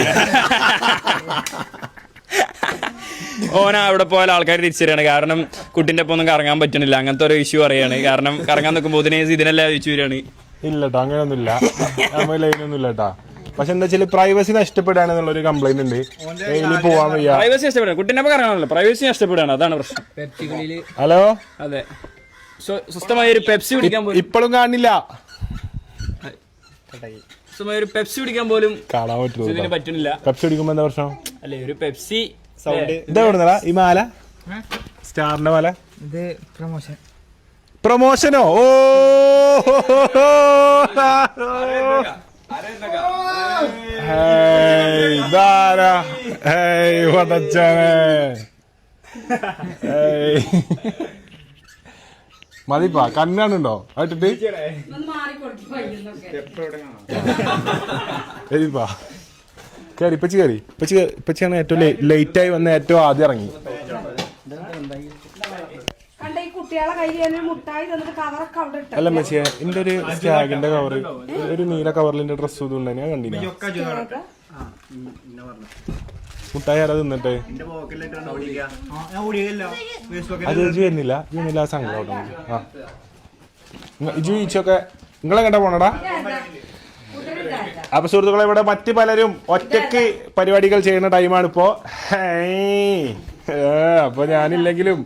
ഓന അവിടെ പോയാൽ ആൾക്കാർ തിരിച്ചറിയാണ്. കാരണം കുട്ടിന്റെ ഒപ്പം ഒന്നും കറങ്ങാൻ പറ്റണില്ല. അങ്ങനത്തെ ഒരു ഇഷ്യൂ പറയാണ്. കാരണം കറങ്ങാൻ നോക്കുമ്പോൾ ഇതിനെല്ലാം തിരിച്ചു വരികയാണ്. ഇല്ലട്ടോ അങ്ങനെയൊന്നുമില്ല. നമ്മൾ ലൈനൊന്നുമില്ല കേട്ടാ. പക്ഷെ എന്താ വെച്ചാൽ പ്രൈവസി നഷ്ടപ്പെടാണെന്നുള്ള ഒരു കംപ്ലൈന്റ് ഉണ്ട്. പോവാൻ വയ്യ. പ്രൈവസി നഷ്ടപ്പെടാൻ കുട്ടിനെ കറങ്ങാനല്ലോ. പ്രൈവസി നഷ്ടപ്പെടാണ്. അതാണ് പ്രശ്നം. ഹലോ അതെ സ്വസ്ഥമായ ഒരു പെപ്സി കുടിക്കാൻ പോലും ഇപ്പോഴും കാണില്ല. സ്വസ്ഥമായ ഒരു പെപ്സി കുടിക്കാൻ പോലും കാണാൻ പറ്റുള്ളൂ. പറ്റുന്നില്ല. പെപ്സി കുടിക്കുമ്പോ എന്താ പ്രശ്നം? അല്ലെ ഒരു പെപ്സി സൗണ്ട് ഇതാ കൊടുന്നടാ ഈ മാല. സ്റ്റാറിന്റെ മാല. ഇത് പ്രൊമോഷനോ? ഓ ഇതാരാ? മതിപ്പാ കണ്ണാണുണ്ടോ ആയിട്ടിട്ട്? എരിപ്പാ കയറി ഇപ്പച്ചി കയറി. ഇപ്പച്ചിയാണ് ഏറ്റവും ലേറ്റായി വന്ന് ഏറ്റവും ആദ്യം ഇറങ്ങി. അല്ല മച്ചിയെ എന്റെ ഒരു സ്റ്റാഗിന്റെ കവറ് ഒരു നീല കവറിലിന്റെ ഡ്രസ് ഇതുണ്ട്. ഞാൻ കണ്ടില്ല. മുട്ടായി ആരാ തിന്നിട്ട്? അത് ചെയ്യുന്നില്ല ആ സങ്കടം. ആ ഇജു ഈച്ചൊക്കെ നിങ്ങളെ കണ്ടാ പോണടാ. അപ്പൊ സുഹൃത്തുക്കളെ ഇവിടെ മറ്റു പലരും ഒറ്റയ്ക്ക് പരിപാടികൾ ചെയ്യുന്ന ടൈമാണ് ഇപ്പോ. അപ്പൊ ഞാനില്ലെങ്കിലും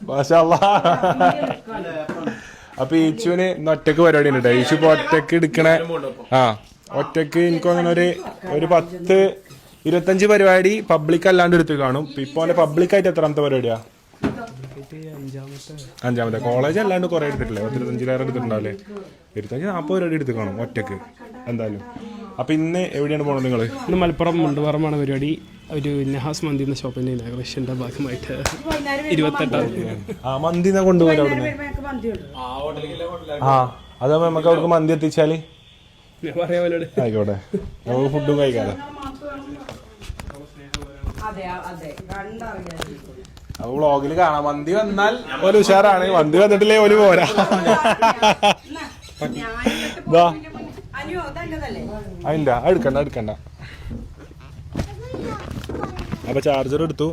മാഷാ അല്ലാഹ് അപ്പൊ ഈച്ചുവിന് ഇന്ന് ഒറ്റക്ക് പരിപാടി ഉണ്ട് കേട്ടോ. ഈച്ചു ഇപ്പൊ ഒറ്റക്ക് എടുക്കണ ഒറ്റക്ക് എനിക്ക് തോന്നുന്ന ഒരു 10-25 പരിപാടി പബ്ലിക് അല്ലാണ്ട് എടുത്ത് കാണും. ഇപ്പൊ പബ്ലിക് ആയിട്ട് എത്രാമത്തെ പരിപാടിയാ? 5ാമത്തെ. കോളേജ് അല്ലാണ്ട് കുറെ എടുത്തിട്ടില്ലേ? 25 എടുത്തിട്ടുണ്ടാവില്ലേ? 25-40 പരിപാടി എടുത്ത് കാണും ഒറ്റക്ക് എന്തായാലും. അപ്പൊ ഇന്ന് എവിടെയാണ് പോണത് നിങ്ങള്? ഇന്ന് മലപ്പുറം മുണ്ടുപറമ്പാണ് പരിപാടി. ഒരു നഹാസ് മന്തി എന്ന ഷോപ്പിന്റെ ഇനാഗ്രേഷന്റെ ഭാഗമായിട്ട് 28 മന്തി കൊണ്ടുപോയി അവിടുന്ന്. അതാവുമ്പോ നമുക്ക് അവർക്ക് മന്തി എത്തിച്ചാല് ആയിക്കോട്ടെ, നമുക്ക് ഫുഡും കഴിക്കാതെ. അപ്പൊ വ്ളോഗില് കാണാം. മന്തി വന്നാൽ ഒരു ഉഷാറാണ്, മന്തി വന്നിട്ടില്ലേ ഒരു പോരാ. അതില്ല എടുക്കണ്ട. അപ്പൊ ചാർജർ എടുത്തു,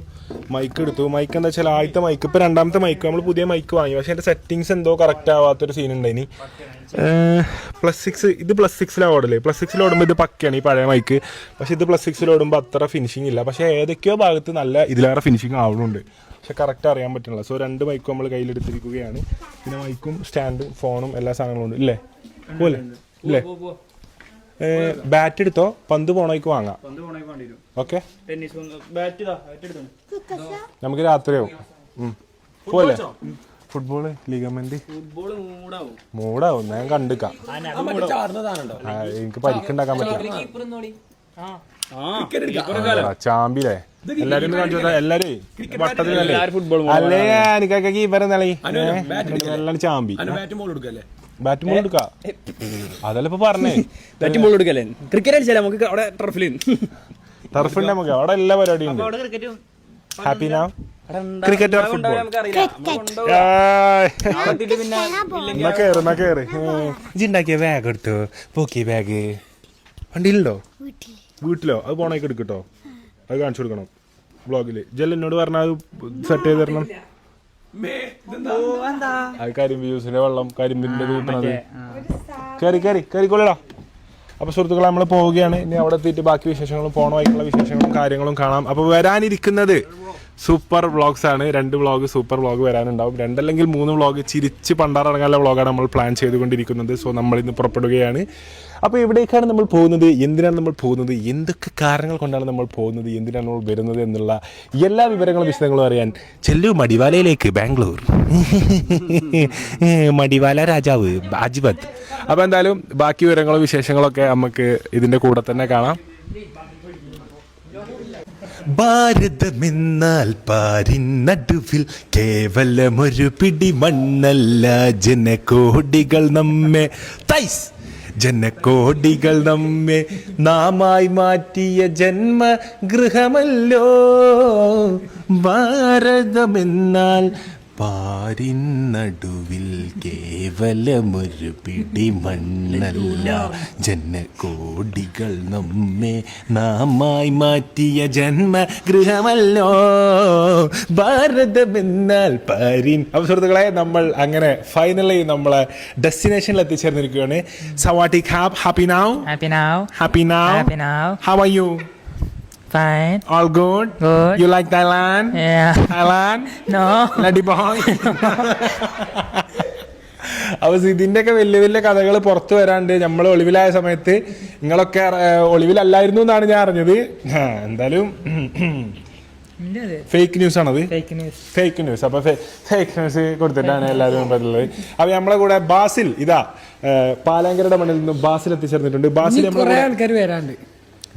മൈക്ക് എടുത്തു. മൈക്ക് എന്താ വെച്ചാൽ ആദ്യത്തെ മൈക്ക് ഇപ്പൊ 2ാമത്തെ മൈക്ക് നമ്മൾ പുതിയ മൈക്ക് വാങ്ങി. പക്ഷെ എന്റെ സെറ്റിങ്സ് എന്തോ കറക്റ്റ് ആവാത്തൊരു സീൻ ഉണ്ടായിനി. +6 ഇത് +6 ഓടല്ലേ? +6 ഓടുമ്പോൾ ഇത് പക്കയാണ് ഈ പഴയ മൈക്ക്. പക്ഷെ ഇത് +6 ഓടുമ്പോൾ അത്ര ഫിനിഷിംഗ് ഇല്ല. പക്ഷെ ഏതൊക്കെയോ ഭാഗത്ത് നല്ല ഇതിലേറെ ഫിനിഷിംഗ് ആവുന്നുണ്ട്. പക്ഷെ കറക്റ്റ് അറിയാൻ പറ്റുന്നില്ല. സോ 2 മൈക്കും നമ്മൾ കയ്യിലെടുത്തിരിക്കുകയാണ്. പിന്നെ മൈക്കും സ്റ്റാൻഡും ഫോണും എല്ലാ സാധനങ്ങളും ഉണ്ട് ഇല്ലേ? പോലെ ഇല്ലേ? ബാറ്റ് എടുത്തോ, പന്ത് പോണേക്ക് വാങ്ങാം. ഓക്കെ, നമുക്ക് രാത്രിയാവും. പോലെ ഫുട്ബോള് ലിഗമെന്റ് മൂടാവും. ഞാൻ കണ്ടിക്കാം. എനിക്ക് പരിക്കുണ്ടാക്കാൻ പറ്റില്ല. ചാമ്പിലേ എല്ലാരും കാണിച്ചു. എല്ലാരും വട്ടത്തിലല്ലേ? അല്ലേ എനിക്കൊക്കെ കീപ്പർ നളി എല്ലാം ചാമ്പി. ബാറ്റ് ബോൾ എടുക്ക. അതല്ല ഇപ്പൊ പറഞ്ഞേ, ബാറ്റും ബോൾ എടുക്കല്ലേ? ക്രിക്കറ്റ് കളിച്ചാലേ നമുക്ക് അവിടെ ടർഫുണ്ട്. നമുക്ക് അവിടെ എല്ലാ പരിപാടിയും ഉണ്ട്. ഹാപ്പി നാ ക്രിക്കറ്റ് ഓർ ഫുട്ബോൾ? കേറ്. ഇണ്ടാക്കിയ ബാഗ് എടുത്തോ? പോക്കി ബാഗ് വണ്ടിയിലുണ്ടോ? വീട്ടിലോ? അത് പോണേക്ക് എടുക്കട്ടോ. അത് കാണിച്ചു കൊടുക്കണം ബ്ലോഗില്. ജെൽ എന്നോട് പറഞ്ഞാൽ അത് സെറ്റ് ചെയ്ത് തരണം. അത് കരിമ്പ് ജ്യൂസിന്റെ വെള്ളം, കരിമ്പിന്റെ തൂട്ടണത്. കയറിക്കൊള്ളടാ. അപ്പൊ സുഹൃത്തുക്കളെ, നമ്മൾ പോവുകയാണ്. ഇനി അവിടെ എത്തിയിട്ട് ബാക്കി വിശേഷങ്ങളും പോണ വൈക്കുള്ള വിശേഷങ്ങളും കാര്യങ്ങളും കാണാം. അപ്പൊ വരാനിരിക്കുന്നത് സൂപ്പർ വ്ളോഗ്സ് ആണ്. 2 വ്ളോഗ് സൂപ്പർ വ്ളോഗ് വരാനുണ്ടാവും. 2 അല്ലെങ്കിൽ 3 വ്ളോഗ് ചിരിച്ച് പണ്ടാറടങ്ങാനുള്ള വ്ളോഗാണ് നമ്മൾ പ്ലാൻ ചെയ്തുകൊണ്ടിരിക്കുന്നത്. സോ നമ്മൾ ഇന്ന് പുറപ്പെടുകയാണ്. അപ്പോൾ എവിടേക്കാണ് നമ്മൾ പോകുന്നത്, എന്തിനാണ് നമ്മൾ പോകുന്നത്, എന്തൊക്കെ കാരണങ്ങൾ കൊണ്ടാണ് നമ്മൾ പോകുന്നത്, എന്തിനാണ് നമ്മൾ വരുന്നത് എന്നുള്ള എല്ലാ വിവരങ്ങളും വിശദങ്ങളും അറിയാൻ ചെല്ലു മടിവാലയിലേക്ക്, ബാംഗ്ലൂർ. മടിവാല രാജാവ് അജ്ബത്ത്. അപ്പോൾ എന്തായാലും ബാക്കി വിവരങ്ങളും വിശേഷങ്ങളൊക്കെ നമുക്ക് ഇതിൻ്റെ കൂടെ തന്നെ കാണാം. ഭാരതമെന്നാൽ പാരിൻ നടുവിൽ കേവലമൊരു പിടി മണ്ണല്ല, ജനകോടികൾ നമ്മെ ജനകോടികൾ നമ്മെ നാമായി മാറ്റിയ ജന്മഗൃഹമല്ലോ ഭാരതമെന്നാൽ. പാരിൻ നടുവിൽ കേവലമൊരു പിടി മണ്ണല്ല, ജനകോടികൾ നമ്മെ നാമായി മാറ്റിയ ജന്മഗൃഹമല്ലോ ഭാരതമെന്നാൽ പാരിൻ. അപ്പോൾ സുഹൃത്തുക്കളെ, നമ്മൾ അങ്ങനെ ഫൈനലി നമ്മളെ ഡെസ്റ്റിനേഷനിൽ എത്തിച്ചേർന്നിരിക്കുകയാണ്. സവാട്ടി ഖാബ്. Happy now? Happy now? How are you? Fine. All good? Good. You like Thailand? Yeah. Thailand? No. Lady boy? അപ്പോൾ ഇതിൻ്റെയൊക്കെ വലിയ വലിയ കഥകൾ പുറത്തു വരാണ്ട്. നമ്മൾ ഒളിവിലായ സമയത്ത് നിങ്ങളൊക്കെ ഒളിവിലല്ലായിരുന്നു എന്നാണ് ഞാൻ അറിഞ്ഞത്. എന്തായാലും ഫേക്ക് ന്യൂസ് ആണത്. Fake news. അപ്പോൾ ഫേക്ക് ന്യൂസ് കൊടുത്തിട്ടാണ് എല്ലാവരും പറയുന്നത്. അപ്പോൾ നമ്മളെ കൂടെ ബാസിൽ, ഇതാ പാലാങ്കരയുടെ മണ്ണിൽ നിന്ന് ബാസിൽ എത്തിച്ചേർന്നിട്ടുണ്ട്. ബാസിൽ ആൾക്കാർ വരാണ്ട്.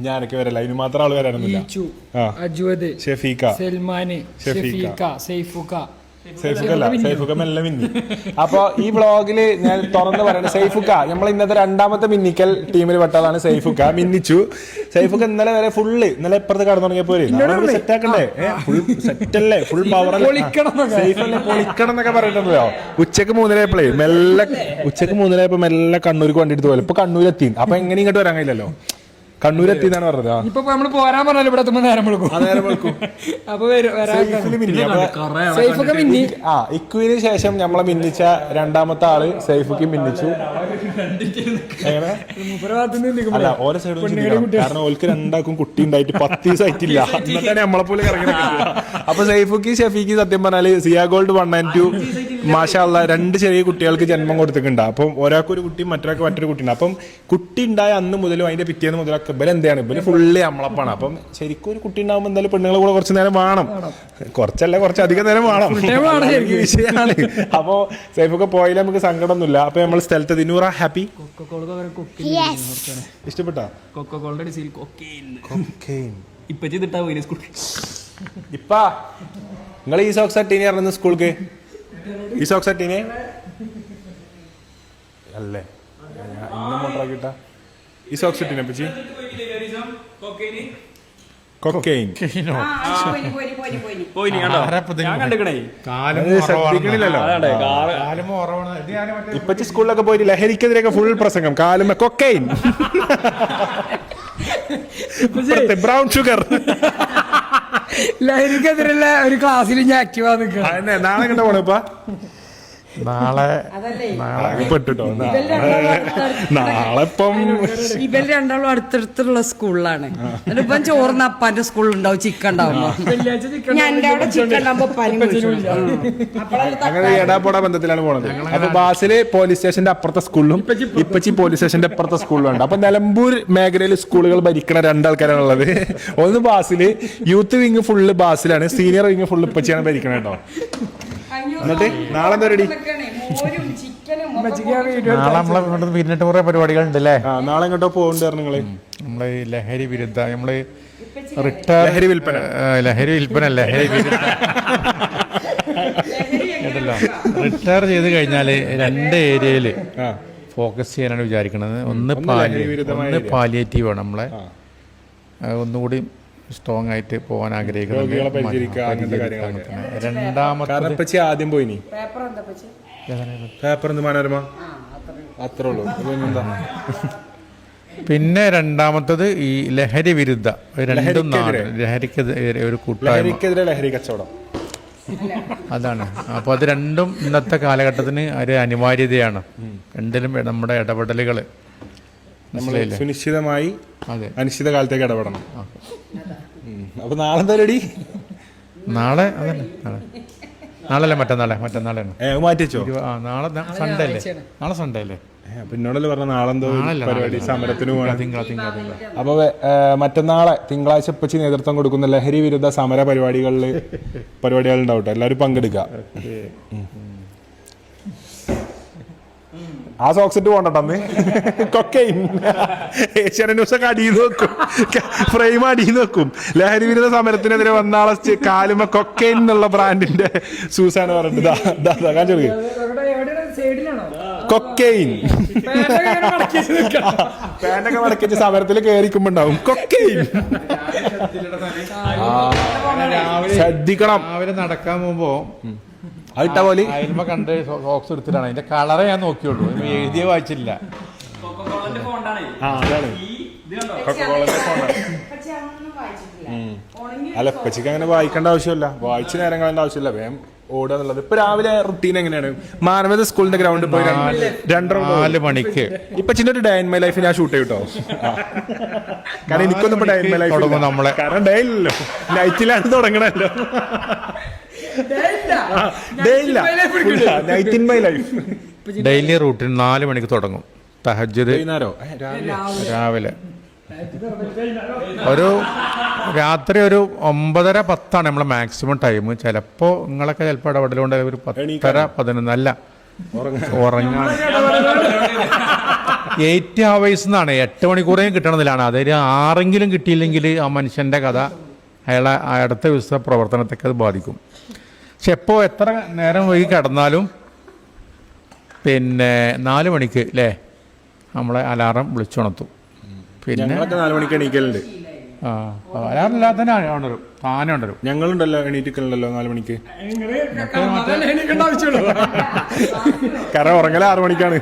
ഞാനൊക്കെ വരല്ല, ഇതിന് മാത്രം ആള് വരാനൊന്നുമില്ല. ഷെഫീക്ക, സൈഫുക്ക മെല്ലെ മിന്നി. അപ്പൊ ഈ വ്ളോഗില് ഞാൻ തുറന്ന് പറയണത്, സൈഫുക്ക നമ്മൾ ഇന്നത്തെ 2ാമത്തെ മിന്നിക്കൽ ടീമിൽ പെട്ടതാണ്. സൈഫുക്ക മിന്നിച്ചു. സൈഫുക്ക ഇന്നലെ വരെ ഇന്നലെ ഇപ്പുറത്ത് കടന്നു തുടങ്ങിയപ്പോ സെറ്റ് ആക്കണ്ടേ? ഫുൾ സെറ്റല്ലേ, ഫുൾ പവർ സൈഫല്ലേ, പൊളിക്കണം എന്നൊക്കെ പറഞ്ഞിട്ടുണ്ടല്ലോ. ഉച്ചക്ക് 3:30 മെല്ലെ കണ്ണൂർക്ക് വണ്ടി എടുത്ത് പോലെ. ഇപ്പൊ കണ്ണൂരെത്തി. അപ്പൊ എങ്ങനെ ഇങ്ങോട്ട് വരാൻ കഴിയില്ലല്ലോ. കണ്ണൂരെത്തി എന്നാണ് പറഞ്ഞത്. ഇപ്പൊ നമ്മള് പോരാൻ പറഞ്ഞാലും ഇവിടെ എത്തുമ്പോ നേരം വെളുക്കും. അപ്പൊ ഇക്കുവിന് ശേഷം നമ്മളെ മിന്നിച്ച 2ാമത്തെ ആള് സൈഫുക്ക് മിന്നിച്ചു. അല്ല, ഓരോ സൈഡും കാരണം ഓൾക്ക് 2ആൾക്കും കുട്ടി ഉണ്ടായിട്ട് 10 ദിവസമായിട്ടില്ല. എന്നിട്ടാണ് നമ്മളെ പോലെ ഇറങ്ങി. അപ്പൊ സൈഫുക്ക് ഷെഫീക്ക് സത്യം പറഞ്ഞാല് സിയാ ഗോൾഡ് 1 and 2 മാഷാ അല്ലാ 2 ചെറിയ കുട്ടികൾക്ക് ജന്മം കൊടുത്തിട്ടുണ്ട്. അപ്പം ഒരാൾക്ക് ഒരു കുട്ടിയും മറ്റൊരാൾക്ക് മറ്റൊരു കുട്ടിയുണ്ട്. അപ്പം കുട്ടി ഉണ്ടായ അന്ന് മുതലും അതിന്റെ പിറ്റേന്ന് മുതലൊക്കെ ഇവര് എന്താണ് ഇവര് ഫുള്ള് അമ്മളപ്പാണ്. അപ്പം ശരിക്കും ഒരു കുട്ടി ഉണ്ടാകുമ്പോൾ എന്തായാലും പെണ്ണുങ്ങളെ കൂടെ കുറച്ച് നേരം വേണം, കുറച്ചധികം നേരം വേണം, വിഷയമാണ്. അപ്പോ സൈഫൊക്കെ പോയാലും നമുക്ക് സങ്കടമൊന്നുമില്ല. അപ്പൊ നമ്മൾ സ്ഥലത്ത് ദിനൂറ ഹാപ്പി ഇഷ്ടപ്പെട്ടോ? ഇപ്പ നിങ്ങൾ ഈ സോക്സ് അട്ടീനെ ഇറങ്ങുന്ന സ്കൂൾക്ക് ഈ സോക്സ് അട്ടീനെ അല്ലേ ഇന്ന മോട്ടറാക്കിട്ട ഈ സോക്സ് ഇട്ടീനെ പറ്റി കൊക്കൈൻ ഇപ്പച്ചി സ്കൂളിലൊക്കെ പോയിട്ട് ലഹരിക്കെതിരെയൊക്കെ ഫുൾ പ്രസംഗം. കാലുമ കൊക്കൈൻ, ബ്രൗൺ ഷുഗർ. ലഹരിക്കെതിരെയുള്ള ഒരു ക്ലാസ്സിൽ ഞാൻ ആക്റ്റീവാ നിൽക്കുക. നാളെ കണ്ട പോണ ഇപ്പ നാളെ പെട്ടിട്ടോ നാളെ ഇപ്പം ഇവര് രണ്ടാളും അടുത്തടുത്തുള്ള സ്കൂളിലാണ്. ഇപ്പം ചോറിന് അപ്പാന്റെ സ്കൂളിലുണ്ടാവും ചിക്കൻ ഉണ്ടാവുമ്പോ ഞാൻ അവിടെ ചിക്കൻ ഉണ്ടാവുമ്പോ അങ്ങനെ എടാപോടാ ബന്ധത്തിലാണ് പോണത്. അപ്പൊ ബാസില് പോലീസ് സ്റ്റേഷന്റെ അപ്പുറത്തെ സ്കൂളിലും ഇപ്പച്ചി പോലീസ് സ്റ്റേഷന്റെ അപ്പുറത്തെ സ്കൂളിലും ഉണ്ട്. അപ്പൊ നിലമ്പൂർ മേഖലയിൽ സ്കൂളുകൾ ഭരിക്കണ 2 ആൾക്കാരാണുള്ളത്. ഒന്ന് ബാസില്, യൂത്ത് വിങ് ഫുള്ള് ബാസിലാണ്, സീനിയർ വിങ് ഫുള്ള് ഇപ്പച്ചിയാണ് ഭരിക്കണ കേട്ടോ. എന്നിട്ട് നാളെ എന്താ റെഡി? നാളെ നമ്മളെ പിന്നിട്ട് കുറെ പരിപാടികൾ ഉണ്ടല്ലേ. നാളെ എങ്ങോട്ടോ പോകുന്നുണ്ട് നിങ്ങള്? നമ്മള് ലഹരി വിരുദ്ധ, നമ്മള് ലഹരി വിൽപ്പന കേട്ടല്ലോ. റിട്ടയർ ചെയ്ത് കഴിഞ്ഞാല് 2 ഏരിയയില് ഫോക്കസ് ചെയ്യാനാണ് വിചാരിക്കുന്നത്. ഒന്ന് പാലിയേറ്റീവ് ആണ്, നമ്മളെ ഒന്നുകൂടി സ്ട്രോങ് ആയിട്ട് പോകാൻ ആഗ്രഹിക്കുന്നുണ്ട്. രണ്ടാമത്തെ ആദ്യം പോയിനി പേപ്പർ മനോരമ അത്രേ ഉള്ളൂ. പിന്നെ രണ്ടാമത്തത് ഈ ലഹരി വിരുദ്ധ, ലഹരിക്കെതിരെ ഒരു കൂട്ടായ്മ, ലഹരി കച്ചവടം. അതാണ്. അപ്പൊ അത് രണ്ടും ഇന്നത്തെ കാലഘട്ടത്തിന് ഒരു അനിവാര്യതയാണ്. രണ്ടിലും നമ്മുടെ ഇടപെടലുകള് സുനിശ്ചിതമായി അനിശ്ചിത കാലത്തേക്ക് ഇടപെടണം. അപ്പൊ നാളെ എന്താ റെഡി? നാളെ അതന്നെ, നാളെ മറ്റന്നാളാണ് മാറ്റി വെച്ചോ? നാളെ സൺഡേ അല്ലേ? നാളെ സൺഡേ അല്ലേ? പിന്നോടല്ലേ പറഞ്ഞ നാളെന്തോ പരിപാടി സമരത്തിന് പോകണം. അപ്പൊ മറ്റന്നാളെ തിങ്കളാഴ്ച ഇപ്പച്ചി നേതൃത്വം കൊടുക്കുന്ന ലഹരി വിരുദ്ധ സമര പരിപാടികളുണ്ടാവട്ടെ, എല്ലാവരും പങ്കെടുക്കുക. ആ സോക്സ് ഇട്ട് പോകണ്ടന്ന് കൊക്കൈൻ ഏഷ്യാനെറ്റ് ന്യൂസൊക്കെ അടിയിൽ നോക്കും, ഫ്രെയിം അടിയിൽ നോക്കും. ലഹരി വിരുദ്ധ സമരത്തിനെതിരെ വന്നാളെ കാലുമ കൊക്കൈൻ എന്നുള്ള ബ്രാൻഡിന്റെ ഷൂസാണ് പറഞ്ഞിട്ട് കൊക്കൈൻ. പാൻറ്റൊക്കെ മടക്കിച്ച് സമരത്തിൽ കയറിക്കുമ്പോ ഉണ്ടാവും കൊക്കൈൻ. ശ്രദ്ധിക്കണം. രാവിലെ നടക്കാൻ പോകുമ്പോ അതിട്ട പോലെ അയൽമ കണ്ട് സോക്സ് എടുത്തിട്ടാണ്. അതിന്റെ കളറേ ഞാൻ നോക്കിയുള്ളൂ, എഴുതിയ വായിച്ചില്ല. അല്ല ഇപ്പച്ചിക്ക് അങ്ങനെ വായിക്കേണ്ട ആവശ്യമില്ല, വായിച്ച് നേരം കളയേണ്ട ആവശ്യമില്ല, വേഗം ഓടുക എന്നുള്ളത്. ഇപ്പൊ രാവിലെ റുട്ടീൻ എങ്ങനെയാണ്? മാനവേദ സ്കൂളിന്റെ ഗ്രൗണ്ടിൽ പോയി 4 മണിക്ക് ഇപ്പച്ചിന്റെ ഒരു ഡേ ഇൻ മൈ ലൈഫ് ഞാൻ ഷൂട്ട് ചെയ്യട്ടോ. കാരണം എനിക്കൊന്നും ഇപ്പൊ ഡേ ഇൻ മൈ ലൈഫ് നമ്മളെ, കാരണം ഡേ ഇല്ലല്ലോ, നൈറ്റിലാണ് തുടങ്ങണല്ലോ. ഡെയിലി റൂട്ടീൻ 4 മണിക്ക് തുടങ്ങും. തഹജ്ജുദ് രാവിലെ, ഒരു രാത്രി ഒരു 9:30-10 നമ്മളെ മാക്സിമം ടൈം. ചിലപ്പോ നിങ്ങളൊക്കെ ചിലപ്പോൾ ഇടപെടലുകൊണ്ട് ഒരു 10:30-11 അല്ല ഉറങ്ങാൻ 8 hours എന്നാണ്. 8 മണിക്കൂറേയും കിട്ടണമെന്നില്ലാണ്. അതൊരു 6 കിട്ടിയില്ലെങ്കിൽ ആ മനുഷ്യന്റെ കഥ അയാളെ അടുത്ത ദിവസത്തെ പ്രവർത്തനത്തൊക്കെ അത് ബാധിക്കും. പക്ഷെ എപ്പോൾ എത്ര നേരം വൈകി കിടന്നാലും പിന്നെ 4 മണിക്ക് അല്ലേ നമ്മളെ അലാറം വിളിച്ചുണർത്തും. പിന്നെ 4 മണിക്ക് എണീക്കലുണ്ട്. അലാറം ഇല്ലാതെ തന്നെ ഉണരും, താനെ ഉണരും. ഞങ്ങളുണ്ടല്ലോ എണീറ്റിക്കലുണ്ടല്ലോ 4 മണിക്ക്. കാരണം ഉറങ്ങല 6 മണിക്കാണ്.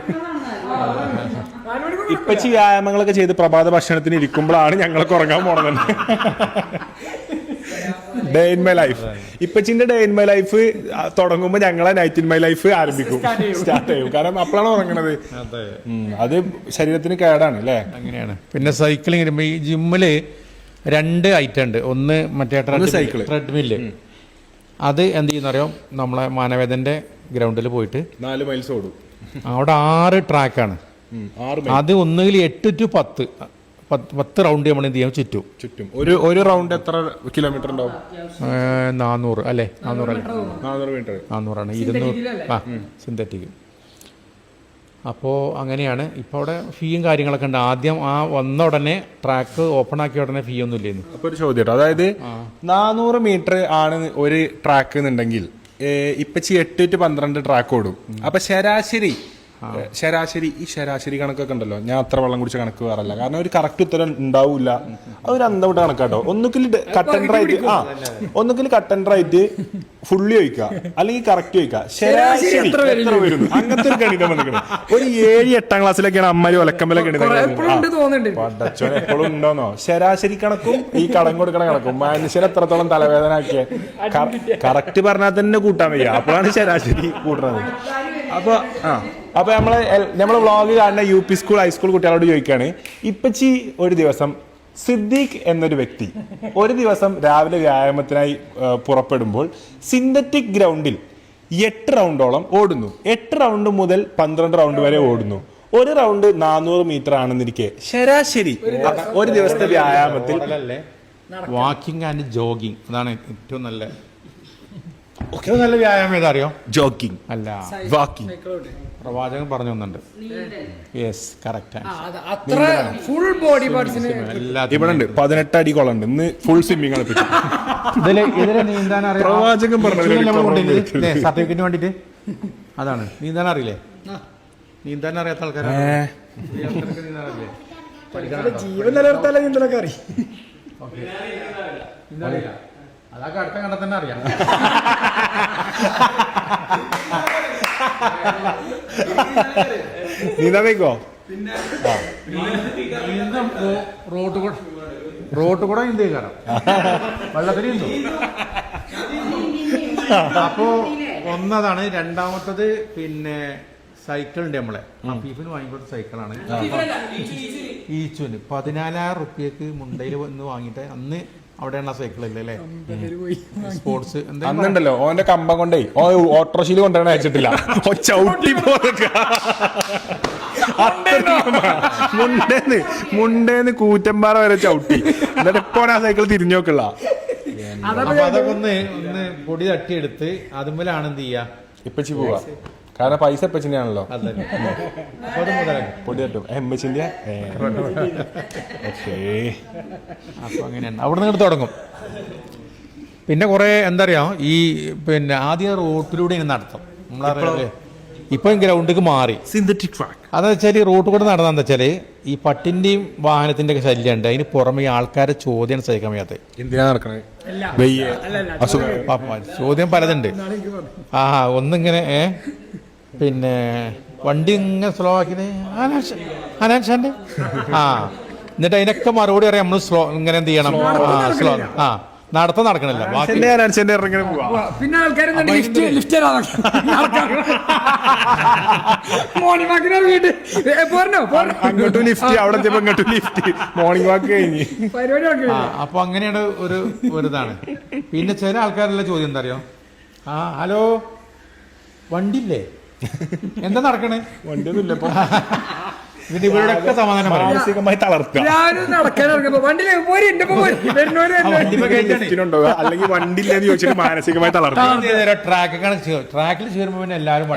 ഇപ്പച്ചി വ്യായാമങ്ങളൊക്കെ ചെയ്ത് പ്രഭാത ഭക്ഷണത്തിന് ഇരിക്കുമ്പോഴാണ് ഞങ്ങൾക്ക് ഉറങ്ങാൻ പോണത്. ഡേ ഇൻ മൈ ലൈഫ്, ഇപ്പച്ചിന്റെ ഡേ ഇൻ മൈ ലൈഫ് തുടങ്ങുമ്പോ ഞങ്ങളെ നൈറ്റ് ഇൻ മൈ ലൈഫ് ആരംഭിക്കും, സ്റ്റാർട്ട് ചെയ്യും. കാരണം അപ്പോഴാണ് ഉറങ്ങണത്. അത് ശരീരത്തിന് കേടാണ് അല്ലേ? അങ്ങനെയാണ്. പിന്നെ സൈക്ലിംഗ് വരുമ്പോ ഈ ജിമ്മില് 2 ഐറ്റം ഉണ്ട്. ഒന്ന് മറ്റേ ട്രെഡ്മില്ല്, അത് എന്ത് ചെയ്യുന്നറിയോ, നമ്മളെ മാനവേദന്റെ ഗ്രൗണ്ടിൽ പോയിട്ട് 4 മൈൽസ് ഓടും. അവിടെ 6 ട്രാക്കാണ്. 6 അത് ഒന്നുകിൽ 8 to 10 റൗണ്ട് നമ്മൾ എന്ത് ചെയ്യാം ചുറ്റും. ഒരു റൗണ്ട് എത്ര കിലോമീറ്റർ ഉണ്ടാവും? 400 അല്ലേ? 400 അല്ലേ? 400 മീറ്റർ. 400ആണ്. 200 സിന്തറ്റിക്. അപ്പോൾ അങ്ങനെയാണ്. ഇപ്പോൾ അവിടെ ഫീയും കാര്യങ്ങളൊക്കെ ഉണ്ട്. ആദ്യം വന്ന ഉടനെ ട്രാക്ക് ഓപ്പൺ ആക്കിയ ഉടനെ ഫീ ഒന്നും ഇല്ലായിരുന്നു. അപ്പോൾ ഒരു ചോദ്യം കേട്ടോ, അതായത് 400 മീറ്റർ ആണ് ഒരു ട്രാക്ക് എന്നുണ്ടെങ്കിൽ ഇപ്പച്ചി 8 to 12 ട്രാക്ക് ഓടും. അപ്പൊ ശരാശരി ഈ ശരാശരി കണക്കൊക്കെ ഉണ്ടല്ലോ, ഞാൻ അത്ര വെള്ളം കുടിച്ച കണക്ക് വേറല്ല. കാരണം ഒരു കറക്റ്റ് ഉത്തരം ഉണ്ടാവില്ല. അതൊരു അന്തവിട്ട കണക്കാട്ടോ. ഒന്നുകിൽ കട്ട് ആൻഡ് റൈറ്റ് ഫുള്ളി ചോദിക്കുക, അല്ലെങ്കിൽ കറക്റ്റ് ചോദിക്കുക. ശരാശരി എത്ര വരും അങ്ങനത്തെ ഒരു ഗണിതം വന്നിക്കണം. ഒരു 7-8 ക്ലാസ്സിലൊക്കെയാണ് അമ്മ ഒലക്കമ്പലൊക്കെ എപ്പോഴും ഉണ്ടോന്നോ. ശരാശരി കണക്കും ഈ കടം കൊടുക്കണ കണക്കും മനുഷ്യനെ എത്രത്തോളം തലവേദന ആക്കിയ കറക്റ്റ് പറഞ്ഞാൽ തന്നെ കൂട്ടാൻ വയ്യ. അപ്പോഴാണ് ശരാശരി കൂട്ടുന്നത്. അപ്പൊ നമ്മളെ വ്ളോഗ് കാണുന്ന UP സ്കൂൾ ഹൈസ്കൂൾ കുട്ടികളോട് ചോദിക്കുകയാണ്, ഇപ്പച്ചി ഒരു ദിവസം സിദ്ദീഖ് എന്നൊരു വ്യക്തി ഒരു ദിവസം രാവിലെ വ്യായാമത്തിനായി പുറപ്പെടുമ്പോൾ സിന്തറ്റിക് ഗ്രൗണ്ടിൽ 8 റൗണ്ടോളം ഓടുന്നു. 8 റൗണ്ട് മുതൽ 12 റൗണ്ട് വരെ ഓടുന്നു. ഒരു റൗണ്ട് 400 മീറ്റർ ആണെന്നിരിക്കെ ശരാശരി ഒരു ദിവസത്തെ വ്യായാമത്തിൽ വാക്കിംഗ് ആൻഡ് ജോഗിങ്, അതാണ് ഏറ്റവും നല്ല നല്ല വ്യായാമം. ഏതറിയോ? ജോഗിങ് അല്ല, വാക്കിംഗ്. പ്രവാചകൻ പറഞ്ഞു തന്നുണ്ട്. Yes, correct. ഫുൾ ബോഡി പാർട്സിന് ഇവിടെ ഉണ്ട് 18 അടി കുളമുണ്ട്. ഇന്ന് ഫുൾ സ്വിമ്മിംഗ് ആണ്. ഇതില് നീന്താൻ അറിയാം. പ്രവാചകൻ സർട്ടിഫിക്കറ്റിന് വേണ്ടിട്ട് അതാണ്. നീന്താൻ അറിയില്ലേ? നീന്താൻ അറിയാത്ത ആൾക്കാരാണ്. ജീവൻ നിലനിർത്താൻ നീന്തലൊക്കെ അറിയാം. അതൊക്കെ അടുത്ത കണ്ട തന്നെ അറിയാം. നീന്താൻ വയ്ക്കോ? റോട്ട് കൂടെ നീന്തി കയറാം, വെള്ളത്തിൽ നീന്തും. അപ്പോ ഒന്നതാണ്. രണ്ടാമത്തത് പിന്നെ സൈക്കിൾ ഉണ്ട്. നമ്മളെ ഫീഫിന് വാങ്ങിക്കൊടുത്ത സൈക്കിളാണ്. ഈച്ചുവിന് 14,000 റുപ്യക്ക് മുണ്ടയിൽ വന്ന് വാങ്ങിയിട്ട് അന്ന് അവിടെയാണ് സൈക്കിൾ ഇല്ലേ അല്ലേ? സ്പോർട്സ് അന്നുണ്ടല്ലോ ഓന്റെ കമ്പം കൊണ്ടേ ഓട്ടോറിക്ഷയിൽ കൊണ്ടുവരാൻ അയച്ചിട്ടില്ല. ചവിട്ടി മുണ്ടേന്ന് കൂറ്റമ്പാറ വരെ ചവിട്ടി. എന്നിട്ട് ഇപ്പൊ ആ സൈക്കിൾ തിരിഞ്ഞു നോക്കുള്ള. അതൊക്കെ ഒന്ന് പൊടി തട്ടിയെടുത്ത് അതുമ്പോഴാണ് എന്ത് ചെയ്യാ ഇപ്പച്ചി പോവാ. കാരണം പൈസ എപ്പച്ചിന്റെയാണല്ലോ. പൊടി തട്ടും എമ്മച്ചിന്റെ. അപ്പൊ അങ്ങനെയാണ്. അവിടെ നിന്ന് തുടങ്ങും. പിന്നെ കുറെ എന്താ പറയാ, ഈ പിന്നെ ആദ്യം റോട്ടിലൂടെ നടത്തും. നമ്മളറിയാം. ഇപ്പൊ ഗ്രൗണ്ടിലേക്ക് മാറി സിന്തറ്റിക് ട്രാക്ക്. അതെന്ന് വെച്ചാൽ ഈ റോഡ് കൂടെ നടന്നതെന്ന് വെച്ചാല് ഈ പട്ടിന്റെയും വാഹനത്തിന്റെ ഒക്കെ ശല്യം ഉണ്ട്. അതിന് പുറമെ ആൾക്കാരെ ചോദ്യം സഹിക്കാൻ വയ്യാത്ത. എന്തിനാ നടക്കണേ? ചോദ്യം പലതുണ്ട്. ഒന്നിങ്ങനെ പിന്നെ വണ്ടി ഇങ്ങനെ സ്ലോ ആക്കിയത് അനാൻഷാന്റെ എന്നിട്ട് അതിനൊക്കെ മറുപടി അറിയാം. നമ്മൾ സ്ലോ ഇങ്ങനെ എന്ത് ചെയ്യണം? സ്ലോ നടത്തം നടക്കണില്ല. പിന്നെ ആൾക്കാർ അങ്ങോട്ടും ലിഫ്റ്റ്, അവിടെ ഇങ്ങോട്ടും ലിഫ്റ്റ്, മോർണിംഗ് വാക്ക് കഴിഞ്ഞ് അപ്പൊ അങ്ങനെയാണ് ഒരു ഇതാണ്. പിന്നെ ചില ആൾക്കാരുള്ള ചോദ്യം എന്താ അറിയോ? ഹലോ, വണ്ടിയില്ലേ? എന്താ നടക്കണേ? വണ്ടിയൊന്നുമില്ല. ഇതിന്റെ ഇവരുടെയൊക്കെ സമാധാനം മാനസികമായി തളർത്തുക. അല്ലെങ്കിൽ വണ്ടിയില്ലെന്ന് ചോദിച്ചിട്ട് മാനസികമായി തളർത്തുക. ട്രാക്കിൽ ചേരുമ്പോ പിന്നെ എല്ലാവരും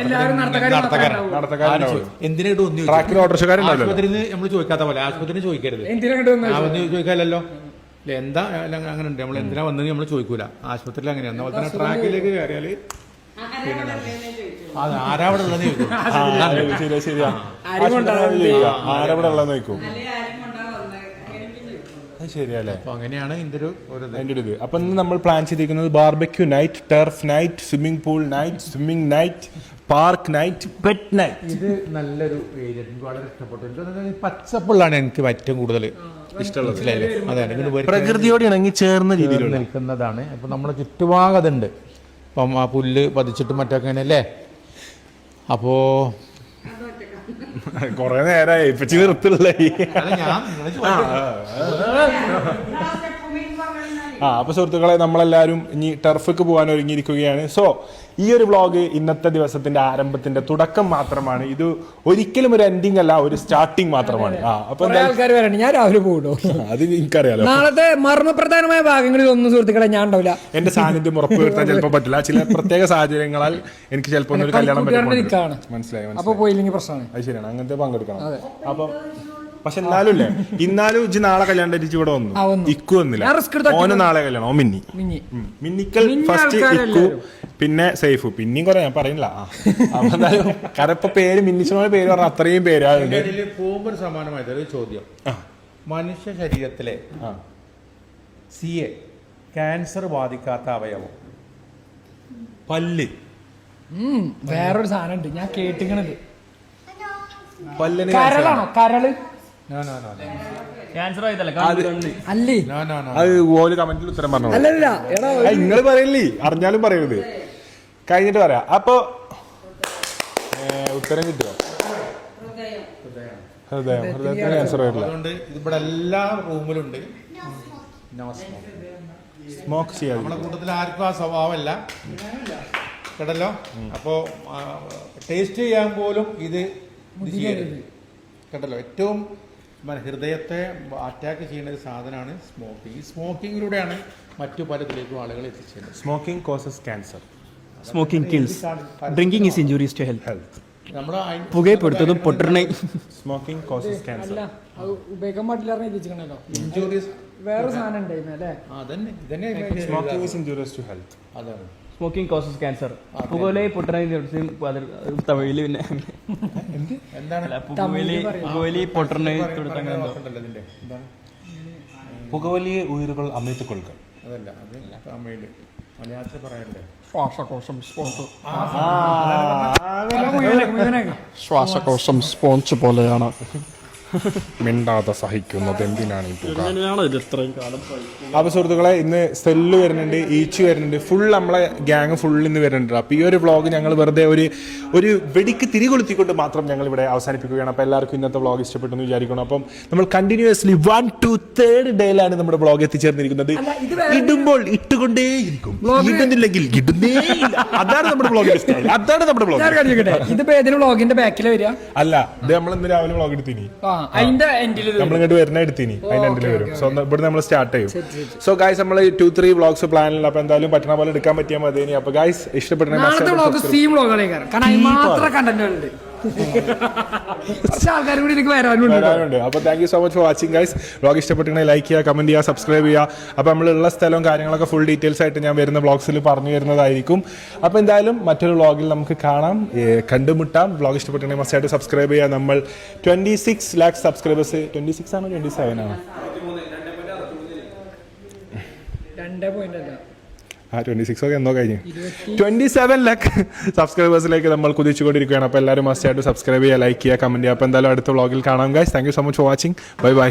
എന്തിനായിട്ട് ഒന്നും ട്രാക്കിൽ ഓട്ടോറിക്ഷക്കാരുണ്ടാവില്ല. ആശുപത്രിയിൽ നമ്മൾ ചോദിക്കാത്ത പോലെ ആശുപത്രിയിൽ ചോദിക്കരുത്. ചോദിക്കാമല്ലോ. എന്താ അങ്ങനെ ഉണ്ട്. നമ്മൾ എന്തിനാ വന്നത് നമ്മൾ ചോദിക്കൂല. ആശുപത്രിയിൽ അങ്ങനെയാണ്. അതുപോലെ തന്നെ ട്രാക്കിലേക്ക് കയറിയാല് അത് ആരാവിടെ ഉള്ളത് ചോദിക്കും. ആരവിടെ ഉള്ളതെന്ന് ചോദിക്കും. ശരിയല്ലേ? അപ്പൊ അങ്ങനെയാണ് ഇതിന്റെ ഒരു ഇത്. അപ്പൊ ഇന്ന് നമ്മൾ പ്ലാൻ ചെയ്തിരിക്കുന്നത് barbecue night, turf night, swimming pool night, swimming night, park night, pet night. ഇത് നല്ലൊരു ഏരിയ. എനിക്ക് വളരെ ഇഷ്ടപ്പെട്ടു. പച്ചപ്പുള്ളാണ് എനിക്ക് ഏറ്റവും കൂടുതൽ ഇഷ്ടമുള്ളത്. അതെ, പ്രകൃതിയോട് ഇണങ്ങി ചേർന്ന രീതിയിൽ നിൽക്കുന്നതാണ്. അപ്പൊ നമ്മുടെ ചുറ്റുഭാഗം അതുണ്ട്. അപ്പം ആ പുല്ല് പതിച്ചിട്ടും മറ്റൊക്കെ അല്ലേ. അപ്പോ കൊറേ നേരമായി ഇപ്പച്ചി നിർത്തുള്ള അപ്പൊ സുഹൃത്തുക്കളെ നമ്മളെല്ലാവരും ഇനി ടർഫിക്ക് പോകാൻ ഒരുങ്ങിയിരിക്കുകയാണ്. സോ ഈ ഒരു വ്ളോഗ് ഇന്നത്തെ ദിവസത്തിന്റെ ആരംഭത്തിന്റെ തുടക്കം മാത്രമാണ്. ഇത് ഒരിക്കലും ഒരു എൻഡിങ് അല്ല, ഒരു സ്റ്റാർട്ടിങ് മാത്രമാണ്. അപ്പൊ ആൾക്കാർ വരണം, ഞാൻ രാവിലെ പോകും. അത് എനിക്കറിയാലോ. നാളത്തെ മർമ്മപ്രധാനമായ ഭാഗങ്ങളിൽ ഒന്നും സുഹൃത്തുക്കളെ ഞാൻ ഉണ്ടാവില്ല. എന്റെ സാന്നിധ്യം ഉറപ്പുവരുത്താൻ ചിലപ്പോൾ പറ്റില്ല. ചില പ്രത്യേക സാഹചര്യങ്ങളാൽ എനിക്ക് ചിലപ്പോൾ ഒരു കല്യാണം മനസ്സിലായി. അപ്പൊ പോയില്ലെങ്കിൽ പ്രശ്നമാണ്. അത് ശരിയാണ്, അങ്ങനത്തെ പങ്കെടുക്കണം. അപ്പൊ പക്ഷെ എന്നാലും ഇജ്ജ് നാളെ കല്യാണം കഴിച്ച് ഇവിടെ വന്നു, ഇക്കു വന്നില്ല. ഓന് നാളെ കല്യാണം, ഓ മിന്നിക്കൽ ഫസ്റ്റ് ഇക്കു, പിന്നെ സേഫു, പിന്നെയും കുറെ ഞാൻ പറയില്ല. അപ്പൊ എന്തായാലും കാരണം ഇപ്പൊ പേര് മിന്നിച്ചോടെ പേര് പറഞ്ഞ അത്രയും പേരാളുണ്ട്. പോകുമ്പോൾ ഒരു സമാനമായിട്ട് ഒരു ചോദ്യം, മനുഷ്യ ശരീരത്തിലെ CA ക്യാൻസർ ബാധിക്കാത്ത അവയവം പല്ല്. വേറൊരു സാധനം ഉണ്ട് ഞാൻ കേട്ടിക്കണത്. പല്ലിന് കരളാണോ? കരള് ക്യാൻസർ ആയതല്ലേ അല്ലേ? അത് ഓല് കമന്റിൽ ഉത്തരം പറഞ്ഞു. അല്ലല്ല എടാ, നിങ്ങൾ പറയില്ലേ, അറിഞ്ഞാലും പറയരുത്. കഴിഞ്ഞിട്ട് പറയാം. അപ്പൊ ഉത്തരം കിട്ടുക ഹൃദയത്തിന് ക്യാൻസർ വരില്ല. അതുകൊണ്ട് ഇവിടെ എല്ലാ റൂമിലുണ്ട്. സ്മോക്ക് ചെയ്യാം. നമ്മുടെ കൂട്ടത്തിൽ ആർക്കും ആ സ്വഭാവമല്ല കേട്ടല്ലോ. അപ്പോ ടേസ്റ്റ് ചെയ്യാൻ പോലും ഇത് കേട്ടല്ലോ. ഏറ്റവും ഹൃദയത്തെ അറ്റാക്ക് ചെയ്യുന്ന ഒരു സാധനമാണ് സ്മോക്കിംഗ്. ഈ സ്മോക്കിങ്ങിലൂടെയാണ് മറ്റു പലതിലേക്കും ആളുകൾ എത്തിച്ചേരുന്നത്. Smoking causes cancer. Smoking kills, drinking is injurious to health. നമ്മുടെ പുകയപ്പെടുത്തതും പൊട്ടറിനെ സ്മോക്കിംഗ് കോസസ് ക്യാൻസർ. ഉപയോഗിക്കാൻ പാടില്ല എഴുതിച്ചിട്ടുണ്ടല്ലോ. ഇഞ്ചുറീസ് വേറെ സാധനം ഉണ്ടായിരുന്നു അല്ലേ? Smoking is injurious to health. അതാണ് സ്മോക്കിംഗ് കോസസ് ക്യാൻസർ. പുകയിലെ പൊട്ടറിനെ തമിഴില് പിന്നെ എന്താണ് പുകയിലെ പൊട്ടറിനെ പുകവലിയെ ഉയരുകൾ അമൃത്തുകൊള്ളുക. അതല്ല, അത് തമിഴില്. മലയാളത്തിൽ പറയണ്ടേ? ശ്വാസകോശം സ്പോഞ്ച്. ശ്വാസകോശം സ്പോഞ്ച് പോലെയാണ്. മിണ്ടാതെ സഹിക്കുന്നത് എന്തിനാണ്? അപ്പൊ സുഹൃത്തുക്കളെ, ഇന്ന് സെല്ല് വരുന്നുണ്ട്, ഈച്ചു വരുന്നുണ്ട്, ഫുൾ നമ്മളെ ഗ്യാങ് ഫുൾ ഇന്ന് വരുന്നുണ്ട്. അപ്പൊ ഈ ഒരു വ്ളോഗ് ഞങ്ങൾ വെറുതെ ഒരു വെടിക്ക് തിരികൊളുത്തിക്കൊണ്ട് മാത്രം ഞങ്ങൾ ഇവിടെ അവസാനിപ്പിക്കുകയാണ്. അപ്പൊ എല്ലാവർക്കും ഇന്നത്തെ വ്ളോഗ് ഇഷ്ടപ്പെട്ടെന്ന് വിചാരിക്കണം. അപ്പം നമ്മൾ കണ്ടിന്യൂസ്ലി 1 to 3rd ഡേയിലാണ് നമ്മുടെ വ്ളോഗ് എത്തിച്ചേർന്നിരിക്കുന്നത്. ഇടുമ്പോൾ ഇട്ടുകൊണ്ടേയിരിക്കും, ഇടുന്നില്ലെങ്കിൽ ഇടുന്നേയില്ല. അതാണ് നമ്മുടെ വ്ളോഗിന്റെ സ്റ്റൈൽ, അതാണ് നമ്മുടെ വ്ളോഗ്. ഇതിപ്പോ ഏതിനും വ്ളോഗിന്റെ ബാക്കിൽ വരിക അല്ല, ഇത് നമ്മൾ ഇന്ന് രാവിലെ വ്ളോഗ് എടുത്തിനി, അതിന്റെ എൻഡിൽ നമ്മളിങ്ങോട്ട് വരുന്ന എടുത്തിനി, അതിന്റെ എൻഡിൽ വരും. സോ ഇവിടെ നമ്മൾ സ്റ്റാർട്ട് ചെയ്യും. സോ ഗൈസ്, നമ്മൾ 2-3 വ്ളോഗ്സ് പ്ലാനില്ല. അപ്പൊ എന്തായാലും പറ്റണ പോലെ എടുക്കാൻ പറ്റിയാൽ മതി. അപ്പൊ ഗൈസ് ഇഷ്ടപ്പെടുന്ന ആൾക്കാർ കൂടി എനിക്ക് വരാനുണ്ട്. അപ്പൊ thank you so much for watching guys. Vlog ഇഷ്ടപ്പെട്ടിട്ടുണ്ടെങ്കിൽ ലൈക്ക് ചെയ്യുക, കമന്റ് ചെയ്യുക, സബ്സ്ക്രൈബ് ചെയ്യുക. അപ്പൊ നമ്മളുള്ള സ്ഥലവും കാര്യങ്ങളൊക്കെ ഫുൾ ഡീറ്റെയിൽസ് ആയിട്ട് ഞാൻ വരുന്ന വ്ളോഗ്സിൽ പറഞ്ഞു തരുന്നതായിരിക്കും. അപ്പൊ എന്തായാലും മറ്റൊരു വ്ളോഗിൽ നമുക്ക് കാണാം, കണ്ടുമുട്ടാം. വ്ളോഗ് ഇഷ്ടപ്പെട്ടിട്ടുണ്ടെങ്കിൽ മസ്റ്റായിട്ട് സബ്സ്ക്രൈബ് ചെയ്യുക. നമ്മൾ 26 lakh സബ്സ്ക്രൈബേഴ്സ്. 26 ആണോ 27 ആണോ? 26 ഒക്കെ എന്തോ കഴിഞ്ഞു. 27 lakh സബ്സ്ക്രൈബേഴ്സിലേക്ക് നമ്മൾ കുതിച്ചുകൊണ്ടിരിക്കുകയാണ്. അപ്പോൾ എല്ലാവരും മസ്റ്റായിട്ട് സബ്സ്ക്രൈബ് ചെയ്യുക, ലൈക്ക് ചെയ്യുക, കമന്റ് ചെയ്യുക. അപ്പോൾ എന്തായാലും അടുത്ത വ്ളോഗിൽ കാണാം guys. Thank you so much for watching. Bye bye.